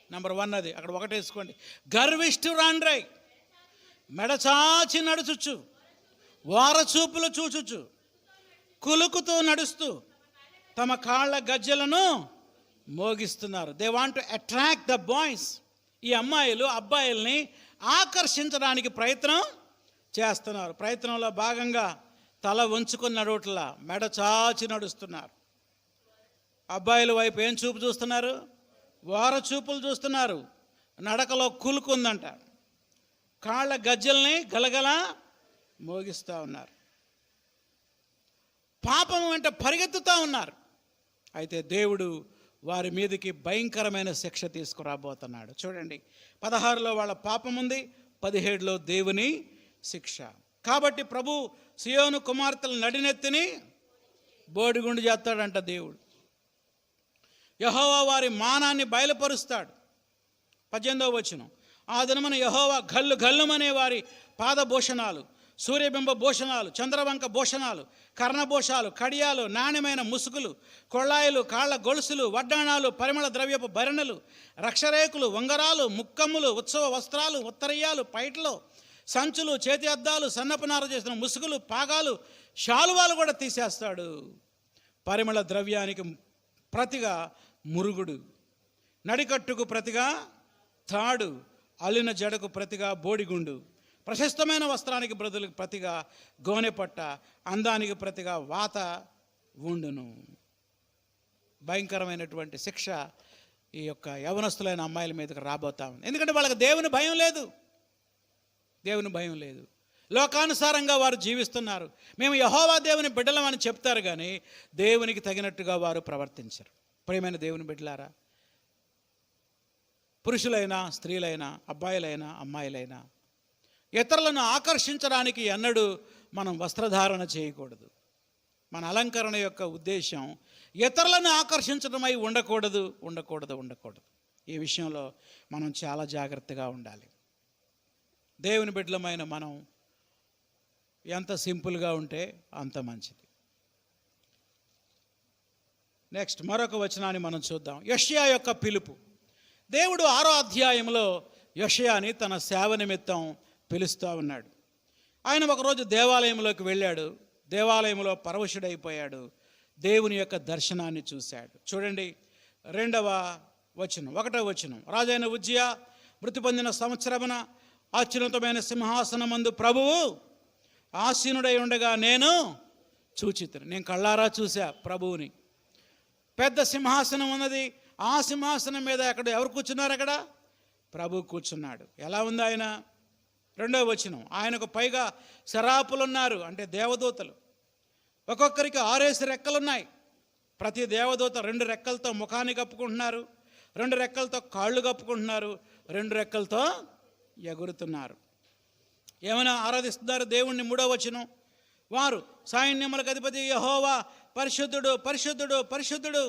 నంబర్ 1, అది అక్కడ 1 వేసుకోండి. గర్విష్ఠురాండ్రై, మెడచాచి నడుచుచ్చు, వారచూపులు చూచుచ్చు, కులుకుతూ నడుస్తూ తమ కాళ్ళ గజ్జలను మోగిస్తున్నారు. They want to attract the boys. ఈ అమ్మాయిలు అబ్బాయిల్ని ఆకర్షించడానికి ప్రయత్నం చేస్తున్నారు. ప్రయత్నంలో భాగంగా తల వంచుకున్న నడుట్ల మెడ చాచి నడుస్తున్నారు. అబ్బాయిల వైపు ఏం చూపు చూస్తున్నారు? వార చూపులు చూస్తున్నారు. నడకలో కులుకుందంట. కాళ్ళ గజ్జల్ని గలగల మోగిస్తూ ఉన్నారు. పాపం వెంట పరిగెత్తుతూ ఉన్నారు. అయితే దేవుడు వారి మీదకి భయంకరమైన శిక్ష తీసుకురాబోతున్నాడు. చూడండి 16లో వాళ్ళ పాపం ఉంది, 17లో దేవుని శిక్ష. కాబట్టి ప్రభు సియోను కుమార్తెల నడినెత్తిని బోడిగుండు చేస్తాడంట దేవుడు. యెహోవా వారి మానాన్ని బయలుపరుస్తాడు. 18వ వచనం, ఆ దినమున యెహోవా గల్లు గల్లుమనే వారి పాదభూషణాలు, సూర్యబింబ భూషణాలు, చంద్రవంక భూషణాలు, కర్ణభూషాలు, కడియాలు, నాణ్యమైన ముసుగులు, కొళ్ళాయిలు, కాళ్ళ గొలుసులు, వడ్డాణాలు, పరిమళ ద్రవ్యపు భరణలు, రక్షరేకులు, ఉంగరాలు, ముక్కమ్ములు, ఉత్సవ వస్త్రాలు, ఉత్తరీయాలు, పైట్లు, సంచులు, చేతి అద్దాలు, సన్నపనార చేసిన ముసుగులు, పాగాలు, శాలువాలు కూడా తీసేస్తాడు. పరిమళ ద్రవ్యానికి ప్రతిగా మురుగుడు, నడికట్టుకు ప్రతిగా తాడు, అలిన జడకు ప్రతిగా బోడిగుండు, ప్రశస్తమైన వస్త్రానికి ప్రతిగా గోనెపట్ట, అందానికి ప్రతిగా వాత ఉండును. భయంకరమైనటువంటి శిక్ష ఈ యొక్క యవనస్తులైన అమ్మాయిల మీదకి రాబోతా ఉంది. ఎందుకంటే వాళ్ళకి దేవుని భయం లేదు. దేవుని భయం లేదు. లోకానుసారంగా వారు జీవిస్తున్నారు. మేము యెహోవా దేవుని బిడ్డలం అని చెప్తారు, కానీ దేవునికి తగినట్టుగా వారు ప్రవర్తించరు. ప్రియమైన దేవుని బిడ్డలారా, పురుషులైనా స్త్రీలైనా అబ్బాయిలైనా అమ్మాయిలైనా ఇతరులను ఆకర్షించడానికి ఎన్నడూ మనం వస్త్రధారణ చేయకూడదు. మన అలంకరణ యొక్క ఉద్దేశం ఇతరులను ఆకర్షించడమై ఉండకూడదు. ఈ విషయంలో మనం చాలా జాగ్రత్తగా ఉండాలి. దేవుని బిడ్డలమైన మనం ఎంత సింపుల్గా ఉంటే అంత మంచిది. నెక్స్ట్ మరొక వచనాన్ని మనం చూద్దాం. యెషయా యొక్క పిలుపు. దేవుడు 6వ అధ్యాయంలో యెషయాని తన సేవ నిమిత్తం పిలుస్తూ ఉన్నాడు. ఆయన ఒకరోజు దేవాలయంలోకి వెళ్ళాడు. దేవాలయంలో పరవశుడైపోయాడు. దేవుని యొక్క దర్శనాన్ని చూశాడు. చూడండి 2వ వచనం, 1వ వచనం. రాజైన ఉజ్జియా మృతి పొందిన సంవత్సరమున అత్యున్నతమైన సింహాసనమందు ప్రభువు ఆసీనుడై ఉండగా నేను చూచితిని. నేను కళ్ళారా చూశా ప్రభువుని. పెద్ద సింహాసనం ఉన్నది. ఆ సింహాసనం మీద ఎవరు కూర్చున్నారు? అక్కడ ప్రభు కూర్చున్నాడు. ఎలా ఉంది ఆయన? 2వ వచనం. ఆయనకు పైగా శరాపులు ఉన్నారు, అంటే దేవదూతలు. ఒక్కొక్కరికి 6 రెక్కలున్నాయి. ప్రతి దేవదూత 2 రెక్కలతో ముఖాన్ని కప్పుకుంటున్నారు, 2 రెక్కలతో కాళ్ళు కప్పుకుంటున్నారు, 2 రెక్కలతో ఎగురుతున్నారు. ఏమైనా ఆరాధిస్తున్నారు దేవుణ్ణి. 3వ వచనం. వారు సైన్యములకు అధిపతి యెహోవా పరిశుద్ధుడు పరిశుద్ధుడు పరిశుద్ధుడు,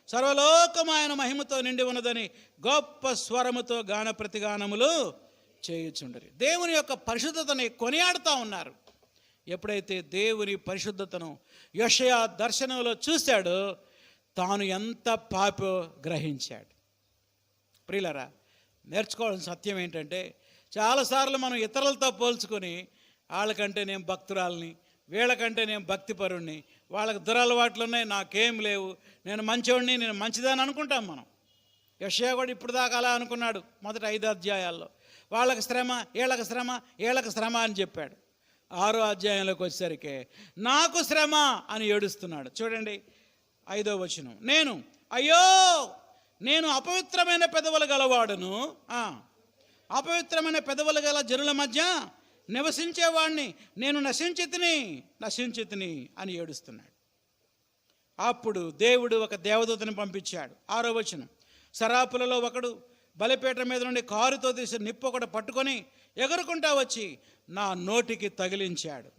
సర్వలోకము ఆయన మహిమతో నిండి ఉన్నదని గొప్ప స్వరముతో గాన ప్రతిగానములు చేయుచుండరి. దేవుని యొక్క పరిశుద్ధతని కొనియాడుతూ ఉన్నారు. ఎప్పుడైతే దేవుని పరిశుద్ధతను యెషయా దర్శనంలో చూశాడో తాను ఎంత పాపో గ్రహించాడు. ప్రియులరా, నేర్చుకోవాల్సిన సత్యం ఏంటంటే చాలాసార్లు మనం ఇతరులతో పోల్చుకొని వాళ్ళకంటే నేను భక్తురాలని, వీళ్ళకంటే నేను భక్తిపరుణ్ణి, వాళ్ళకి దురలవాట్లు ఉన్నాయి, నాకేం లేవు, నేను మంచివాడిని, నేను మంచిదని అనుకుంటాం మనం. యెషయా కూడా ఇప్పుడు దాకా అలా అనుకున్నాడు. మొదటి 5 అధ్యాయాల్లో వాళ్ళకి శ్రమ, వీళ్ళకి శ్రమ అని చెప్పాడు. 6వ అధ్యాయంలోకి వచ్చేసరికి నాకు శ్రమ అని ఏడుస్తున్నాడు. చూడండి 5వ వచనం. అయ్యో నేను అపవిత్రమైన పెదవులు గలవాడును, అపవిత్రమైన పెదవులు గల జనుల మధ్య నివసించేవాడిని, నేను నశించితిని అని ఏడుస్తున్నాడు. అప్పుడు దేవుడు ఒక దేవదూతను పంపించాడు. 6వ వచనం. సరాపులలో ఒకడు బలిపీఠం మీద నుండి కారుతో తీసి నిప్పు ఒకటి పట్టుకొని ఎగురుకుంటా వచ్చి నా నోటికి తగిలించాడు.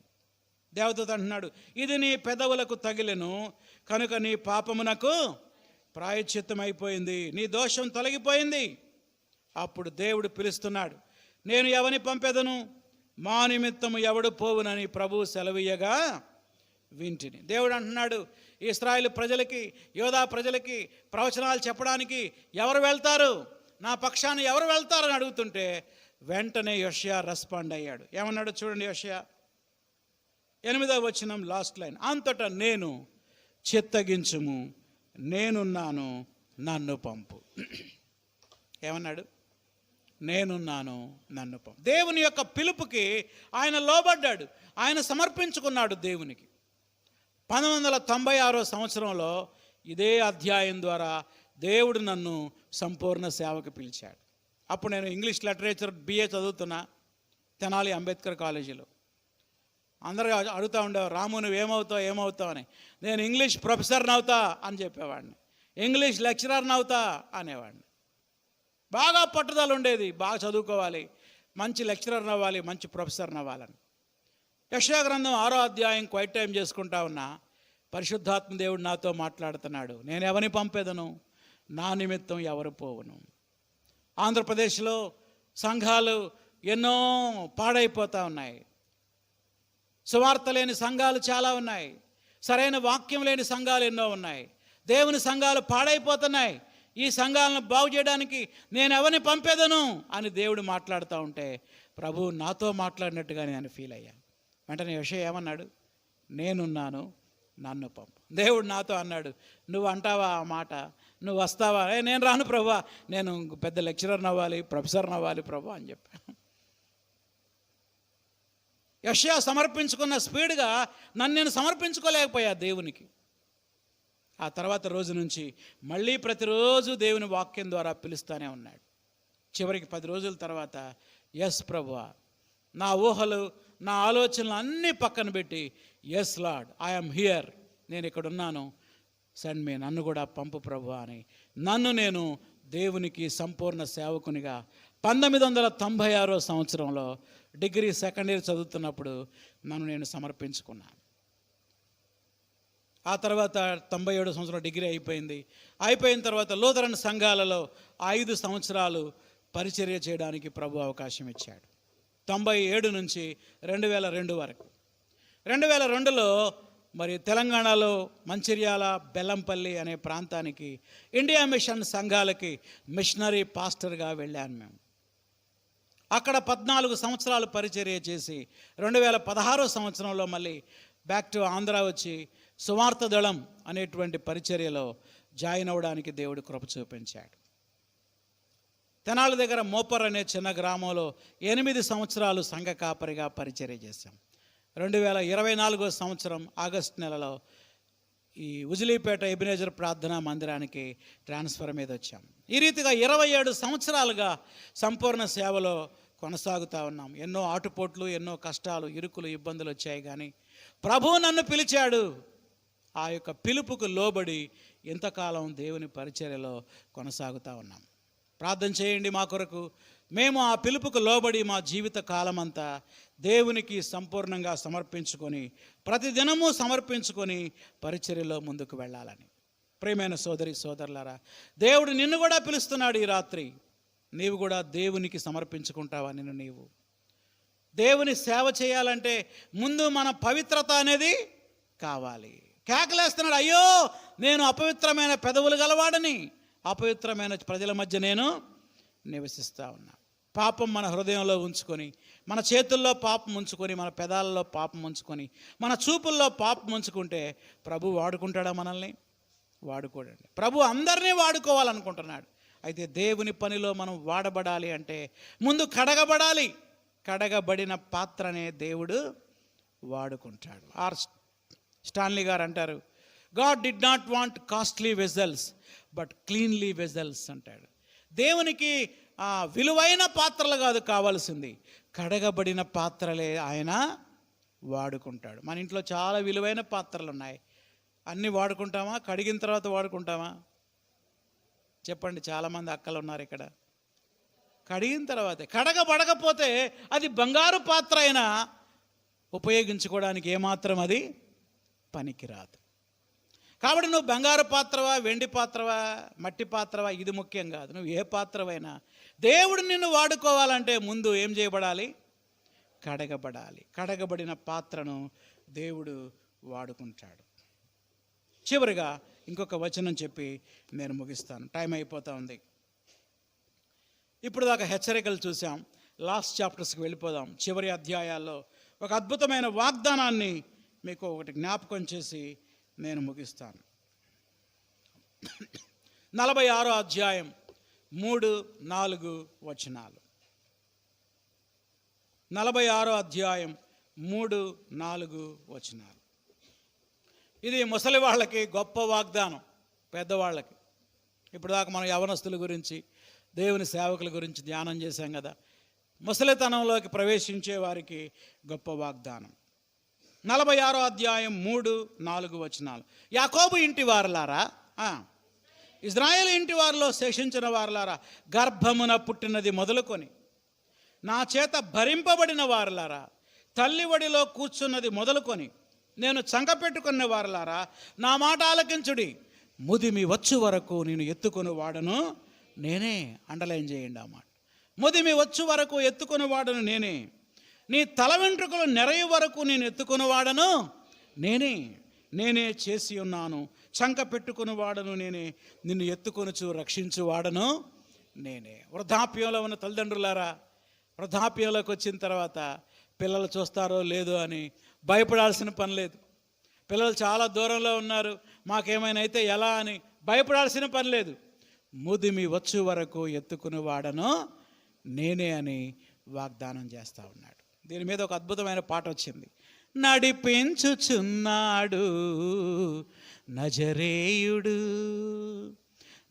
దేవదూత అంటున్నాడు, ఇది నీ పెదవులకు తగిలెను కనుక నీ పాపమునకు ప్రాయశ్చిత్తమైపోయింది, నీ దోషం తొలగిపోయింది. అప్పుడు దేవుడు పిలుస్తున్నాడు, నేను ఎవని పంపెదను, మా నిమిత్తము ఎవడు పోవునని ప్రభువు సెలవీయగా వింటిని. దేవుడు అంటున్నాడు, ఇశ్రాయేలు ప్రజలకి, యోధా ప్రజలకి ప్రవచనాలు చెప్పడానికి ఎవరు వెళ్తారు, నా పక్షాన్ని ఎవరు వెళ్తారని అడుగుతుంటే వెంటనే యెషయా రెస్పాండ్ అయ్యాడు. ఏమన్నాడు చూడండి. యెషయా 8వ వచనం లాస్ట్ లైన్. అంతటా నేను చిత్తగించుము, నేనున్నాను, నన్ను పంపు. ఏమన్నాడు? నేనున్నాను, నన్ను పంపు. దేవుని యొక్క పిలుపుకి ఆయన లోబడ్డాడు, ఆయన సమర్పించుకున్నాడు దేవునికి. 1996వ సంవత్సరంలో ఇదే అధ్యాయం ద్వారా దేవుడు నన్ను సంపూర్ణ సేవకు పిలిచాడు. అప్పుడు నేను ఇంగ్లీష్ లిటరేచర్ BA చదువుతున్నా తెనాలి అంబేద్కర్ కాలేజీలో. అందరూ అడుగుతూ ఉండేవారు, రాము నువ్వు ఏమవుతావు అని. నేను ఇంగ్లీష్ ప్రొఫెసర్ని అవుతా అని చెప్పేవాడిని, ఇంగ్లీష్ లెక్చరర్ని అవుతా అనేవాడిని. బాగా పట్టుదల ఉండేది, బాగా చదువుకోవాలి, మంచి లెక్చరర్ని అవ్వాలి, మంచి ప్రొఫెసర్ని అవ్వాలని. యెషయా గ్రంథం 6వ అధ్యాయం క్వైట్ టైం చేసుకుంటా ఉన్నా పరిశుద్ధాత్మ దేవుడు నాతో మాట్లాడుతున్నాడు. నేను ఎవరిని పంపేదను, నా నిమిత్తం ఎవరు పోవును. ఆంధ్రప్రదేశ్లో సంఘాలు ఎన్నో పాడైపోతూ ఉన్నాయి. సువార్త లేని సంఘాలు చాలా ఉన్నాయి, సరైన వాక్యం లేని సంఘాలు ఎన్నో ఉన్నాయి. దేవుని సంఘాలు పాడైపోతున్నాయి. ఈ సంఘాలను బాగు చేయడానికి నేను ఎవరిని పంపేదను అని దేవుడు మాట్లాడుతూ ఉంటే ప్రభువు నాతో మాట్లాడినట్టుగా నేను ఫీల్ అయ్యాను. వెంటనే యెషయా ఏమన్నాడు? నేనున్నాను, నన్ను పంపు. దేవుడు నాతో అన్నాడు, నువ్వు అంటావా ఆ మాట, నువ్వు వస్తావా? నేను రాను ప్రభా, నేను పెద్ద లెక్చరర్ని అవ్వాలి, ప్రొఫెసర్ని అవ్వాలి ప్రభా అని చెప్పాను. యెషయా సమర్పించుకున్న స్పీడ్గా నన్ను నేను సమర్పించుకోలేకపోయా దేవునికి. ఆ తర్వాత రోజు నుంచి మళ్ళీ ప్రతిరోజు దేవుని వాక్యం ద్వారా పిలుస్తూనే ఉన్నాడు. చివరికి 10 రోజుల తర్వాత ఎస్ ప్రభువా, నా ఊహలు నా ఆలోచనలు అన్నీ పక్కన పెట్టి ఎస్ లార్డ్ ఐఎమ్ హియర్, నేను ఇక్కడ ఉన్నాను, సెండ్ మీ, నన్ను కూడా పంపు ప్రభు అని నన్ను నేను దేవునికి సంపూర్ణ సేవకునిగా 1996 సంవత్సరంలో డిగ్రీ సెకండ్ ఇయర్ చదువుతున్నప్పుడు నన్ను నేను సమర్పించుకున్నాను. ఆ తర్వాత 97 సంవత్సరంలో డిగ్రీ అయిపోయింది. అయిపోయిన తర్వాత లూథరన్ సంఘాలలో 5 సంవత్సరాలు పరిచర్య చేయడానికి ప్రభు అవకాశం ఇచ్చాడు. 97 నుంచి 2002 వరకు. 2002లో మరి తెలంగాణలో మంచిర్యాల, బెల్లంపల్లి అనే ప్రాంతానికి ఇండియా మిషన్ సంఘాలకి మిషనరీ పాస్టర్గా వెళ్ళాను మేము. అక్కడ 14 సంవత్సరాలు పరిచర్య చేసి 2016 సంవత్సరంలో మళ్ళీ బ్యాక్ టు ఆంధ్ర వచ్చి సువార్త దళం అనేటువంటి పరిచర్యలో జాయిన్ అవ్వడానికి దేవుడు కృప చూపించాడు. తెనాలి దగ్గర మోపర్ అనే చిన్న గ్రామంలో 8 సంవత్సరాలు సంఘ కాపరిగా పరిచర్య చేశాం. 2024 సంవత్సరం ఆగస్టు నెలలో ఈ ఉజిలీపేట ఎబినేజర్ ప్రార్థనా మందిరానికి ట్రాన్స్ఫర్ మీద వచ్చాం. ఈ రీతిగా 27 సంవత్సరాలుగా సంపూర్ణ సేవలో కొనసాగుతూ ఉన్నాం. ఎన్నో ఆటుపోట్లు, ఎన్నో కష్టాలు, ఇరుకులు, ఇబ్బందులు వచ్చాయి, కానీ ప్రభువు నన్ను పిలిచాడు. ఆ యొక్క పిలుపుకు లోబడి ఇంతకాలం దేవుని పరిచర్యలో కొనసాగుతూ ఉన్నాం. ప్రార్థన చేయండి మా కొరకు. మేము ఆ పిలుపుకు లోబడి మా జీవిత కాలమంతా దేవునికి సంపూర్ణంగా సమర్పించుకొని, ప్రతిదినము సమర్పించుకొని పరిచర్యలో ముందుకు వెళ్ళాలని. ప్రియమైన సోదరి సోదరులారా, దేవుడు నిన్ను కూడా పిలుస్తున్నాడు ఈ రాత్రి. నీవు కూడా దేవునికి సమర్పించుకుంటావా? నీవు దేవుని సేవ చేయాలంటే ముందు మన పవిత్రత అనేది కావాలి. కేకలేస్తున్నాడు, అయ్యో నేను అపవిత్రమైన పెదవులు గలవాడని, అపవిత్రమైన ప్రజల మధ్య నేను నివసిస్తూ ఉన్నా. పాపం మన హృదయంలో ఉంచుకొని, మన చేతుల్లో పాపం ఉంచుకొని, మన పెదాలలో పాపం ఉంచుకొని, మన చూపుల్లో పాపం ఉంచుకుంటే ప్రభు వాడుకుంటాడా? మనల్ని వాడుకోడండి. ప్రభు అందరినీ వాడుకోవాలనుకుంటున్నాడు. అయితే దేవుని పనిలో మనం వాడబడాలి అంటే ముందు కడగబడాలి. కడగబడిన పాత్రనే దేవుడు వాడుకుంటాడు. ఆర్ స్టాన్లీ గారు అంటారు, God did not want costly vessels but cleanly vessels అంటాడు. దేవునికి విలువైన పాత్రలు కాదు కావాల్సింది, కడగబడిన పాత్రలే ఆయన వాడుకుంటాడు. మన ఇంట్లో చాలా విలువైన పాత్రలు ఉన్నాయి. అన్నీ వాడుకుంటామా? కడిగిన తర్వాత వాడుకుంటామా? చెప్పండి. చాలామంది అక్కలు ఉన్నారు ఇక్కడ. కడిగిన తర్వాతే. కడగబడకపోతే అది బంగారు పాత్ర అయినా ఉపయోగించుకోవడానికి ఏమాత్రం అది పనికిరాదు. కాబట్టి నువ్వు బంగారు పాత్రవా, వెండి పాత్రవా, మట్టి పాత్రవా, ఇది ముఖ్యం కాదు. నువ్వు ఏ పాత్రవైనా దేవుడు నిన్ను వాడుకోవాలంటే ముందు ఏం చేయబడాలి? కడగబడాలి. కడగబడిన పాత్రను దేవుడు వాడుకుంటాడు. చివరిగా ఇంకొక వచనం చెప్పి నేను ముగిస్తాను. టైం అయిపోతూ ఉంది. ఇప్పుడు దాకా హెచ్చరికలు చూసాం. లాస్ట్ చాప్టర్స్కి వెళ్ళిపోదాం. చివరి అధ్యాయాల్లో ఒక అద్భుతమైన వాగ్దానాన్ని మీకు ఒకటి జ్ఞాపకం చేసి నేను ముగిస్తాను. 46వ అధ్యాయం 3-4 వచనాలు. 46వ అధ్యాయం 3-4 వచనాలు. ఇది ముసలి వాళ్ళకి గొప్ప వాగ్దానం, పెద్దవాళ్ళకి. ఇప్పుడు దాకా మనం యవనస్తుల గురించి, దేవుని సేవకుల గురించి ధ్యానం చేశాం కదా. ముసలితనంలోకి ప్రవేశించే వారికి గొప్ప వాగ్దానం. 46వ అధ్యాయం 3-4 వచనాలు. యాకోబు ఇంటి వారలారా, ఇజ్రాయేలు ఇంటి వారిలో శేషించిన వారలారా, గర్భమున పుట్టినది మొదలుకొని నా చేత భరింపబడిన వారలారా, తల్లి ఒడిలో కూర్చున్నది మొదలుకొని నేను చంకపెట్టుకున్న వారలారా, నా మాట ఆలకించుడి. ముదిమి వచ్చు వరకు నేను ఎత్తుకొని వాడను నేనే. అండర్లైన్ చేయండి ఆ మాట. ముదిమి వచ్చు వరకు ఎత్తుకొని వాడను నేనే. నీ తల వెంట్రుకలు నెరయ వరకు నేను ఎత్తుకొని వాడను నేనే. నేనే చేసి ఉన్నాను. చంక పెట్టుకుని వాడను నేనే. నిన్ను ఎత్తుకొనుచు రక్షించు వాడను నేనే. వృద్ధాప్యంలో ఉన్న తల్లిదండ్రులారా, వృద్ధాప్యంలోకి వచ్చిన తర్వాత పిల్లలు చూస్తారో లేదో అని భయపడాల్సిన పని లేదు. పిల్లలు చాలా దూరంలో ఉన్నారు, మాకేమైనా అయితే ఎలా అని భయపడాల్సిన పని లేదు. ముదిమి వచ్చు వరకు ఎత్తుకుని వాడను నేనే అని వాగ్దానం చేస్తూ ఉన్నాడు. దీని మీద ఒక అద్భుతమైన పాట వచ్చింది. నడిపించుచున్నాడు నజరేయుడు,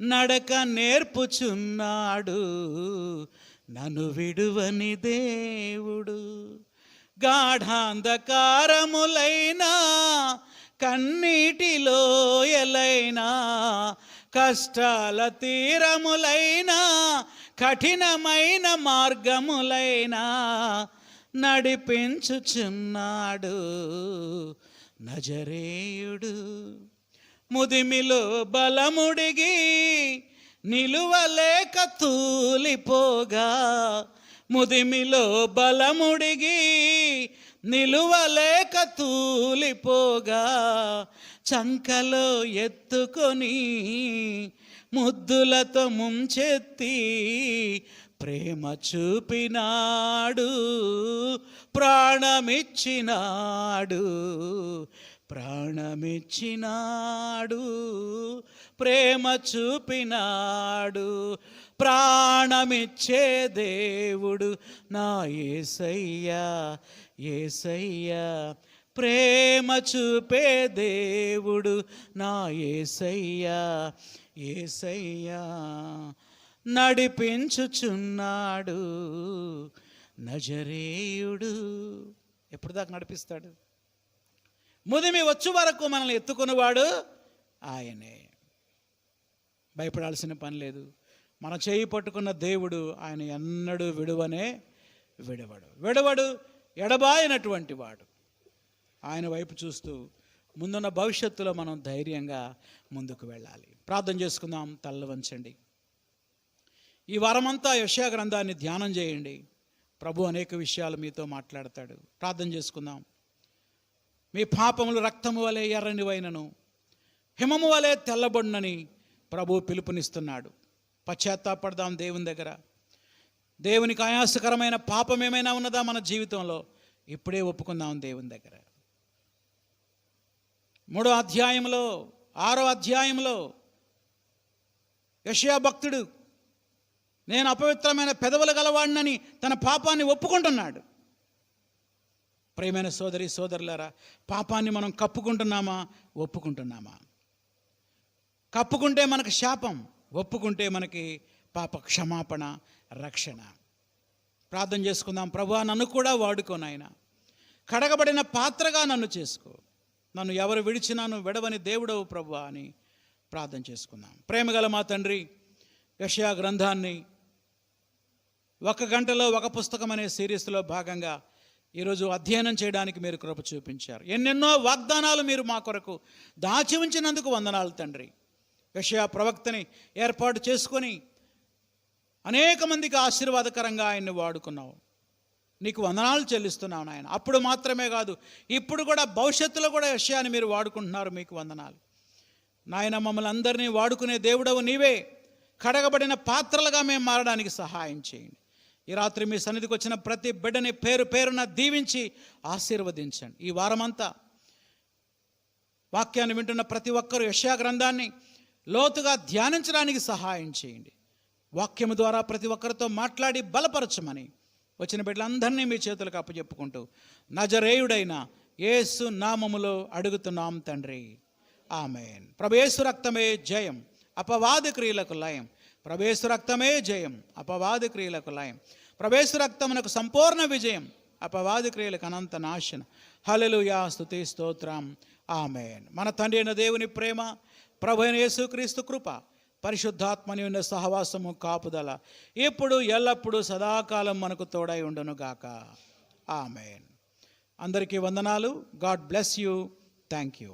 నడక నేర్పుచున్నాడు నన్ను విడువని దేవుడు. గాఢాంధకారములైన కన్నీటిలో ఎలైనా, కష్టాల తీరములైనా, కఠినమైన మార్గములైనా నడిపించుచున్నాడు నజరేయుడు. ముదిమిలో బలముడిగి నిలువలేక తూలిపోగా, ముదిమిలో బలముడిగి నిలువలేక తూలిపోగా, చంకలో ఎత్తుకొని ముద్దులతో ముంచెత్తి ప్రేమ చూపినాడు, ప్రాణమిచ్చినాడు, ప్రాణమిచ్చినాడు, ప్రేమ చూపినాడు. ప్రాణమిచ్చే దేవుడు నా యేసయ్యా, యేసయ్యా, ప్రేమ చూపే దేవుడు నా యేసయ్యా, యేసయ్యా, నడిపించుచున్నాడు నజరేయుడు. ఎప్పుడు దాకా నడిపిస్తాడు? ముదిమి వచ్చు వరకు మనల్ని ఎత్తుకునేవాడు ఆయనే. భయపడాల్సిన పని లేదు. మన చేయి పట్టుకున్న దేవుడు ఆయన ఎన్నడూ విడవడు, ఎడబాయినటువంటి వాడు. ఆయన వైపు చూస్తూ ముందున్న భవిష్యత్తులో మనం ధైర్యంగా ముందుకు వెళ్ళాలి. ప్రార్థన చేసుకుందాం. తలలు వంచండి. ఈ వారమంతా యెషయా గ్రంథాన్ని ధ్యానం చేయండి. ప్రభు అనేక విషయాలు మీతో మాట్లాడతాడు. ప్రార్థన చేసుకుందాం. మీ పాపములు రక్తము వలె ఎర్రనివైనను, హిమము వలె తెల్లబొన్నని ప్రభు పిలుపునిస్తున్నాడు. పశ్చాత్తాపడదాం దేవుని దగ్గర. దేవునికి ఆయాసకరమైన పాపం ఏమైనా ఉన్నదా మన జీవితంలో? ఇప్పుడే ఒప్పుకుందాం దేవుని దగ్గర. 3వ అధ్యాయంలో 6వ అధ్యాయంలో యెషయా భక్తుడు నేను అపవిత్రమైన పెదవులు గలవాడినని తన పాపాన్ని ఒప్పుకుంటున్నాడు. ప్రియమైన సోదరి సోదరులారా, పాపాన్ని మనం కప్పుకుంటున్నామా, ఒప్పుకుంటున్నామా? కప్పుకుంటే మనకు శాపం, ఒప్పుకుంటే మనకి పాప క్షమాపణ, రక్షణ. ప్రార్థన చేసుకుందాం. ప్రభువా, నన్ను కూడా వాడుకో నాయన, కడగబడిన పాత్రగా నన్ను చేసుకో, నన్ను ఎవరు విడిచినాను విడవని దేవుడవు ప్రభువా అని ప్రార్థన చేసుకుందాం. ప్రేమగల మా తండ్రి, యెషయా గ్రంథాన్ని 1 గంటలో 1 పుస్తకం అనే సిరీస్లో భాగంగా ఈరోజు అధ్యయనం చేయడానికి మీరు కృప చూపించారు. ఎన్నెన్నో వాగ్దానాలు మీరు మా కొరకు దాచి ఉంచినందుకు వందనాలు తండ్రి. యెషయా ప్రవక్తని ఏర్పాటు చేసుకొని అనేక మందికి ఆశీర్వాదకరంగా ఆయన్ని వాడుకున్నావు. నీకు వందనాలు చెల్లిస్తున్నావు నాయన. అప్పుడు మాత్రమే కాదు, ఇప్పుడు కూడా భవిష్యత్తులో కూడా యెషయాని మీరు వాడుకుంటున్నారు. మీకు వందనాలు నాయన. మమ్మల్ని అందరినీ వాడుకునే దేవుడవు నీవే. కడగబడిన పాత్రలుగా మేము మారడానికి సహాయం చేయండి. ఈ రాత్రి మీ సన్నిధికి వచ్చిన ప్రతి బిడ్డని పేరు పేరున దీవించి ఆశీర్వదించండి. ఈ వారమంతా వాక్యాన్ని వింటున్న ప్రతి ఒక్కరూ యెషయా గ్రంథాన్ని లోతుగా ధ్యానించడానికి సహాయం చేయండి. వాక్యము ద్వారా ప్రతి ఒక్కరితో మాట్లాడి బలపరచమని వచ్చిన బిడ్డలందరినీ మీ చేతులకు అప్పచెప్పుకుంటూ నజరేయుడైన యేసు నామములో అడుగుతున్నాం తండ్రి, ఆమేన్. ప్రభు యేసు రక్తమే జయం, అపవాది క్రియలకు లయం. ప్రభు యేసు రక్తమే జయం, అపవాది క్రియలకు లయం. ప్రభు యేసు రక్తమునకు సంపూర్ణ విజయం, అపవాది క్రియలకు అనంత నాశనం. హల్లెలూయా, స్తుతి స్తోత్రం, ఆమేన్. మన తండ్రి అయిన దేవుని ప్రేమ, ప్రభు అయిన యేసుక్రీస్తు కృప, పరిశుద్ధాత్మని ఉన్న సహవాసము, కాపుదల ఇప్పుడు ఎల్లప్పుడూ సదాకాలం మనకు తోడై ఉండును గాక. ఆమేన్. అందరికీ వందనాలు. God bless you. Thank you.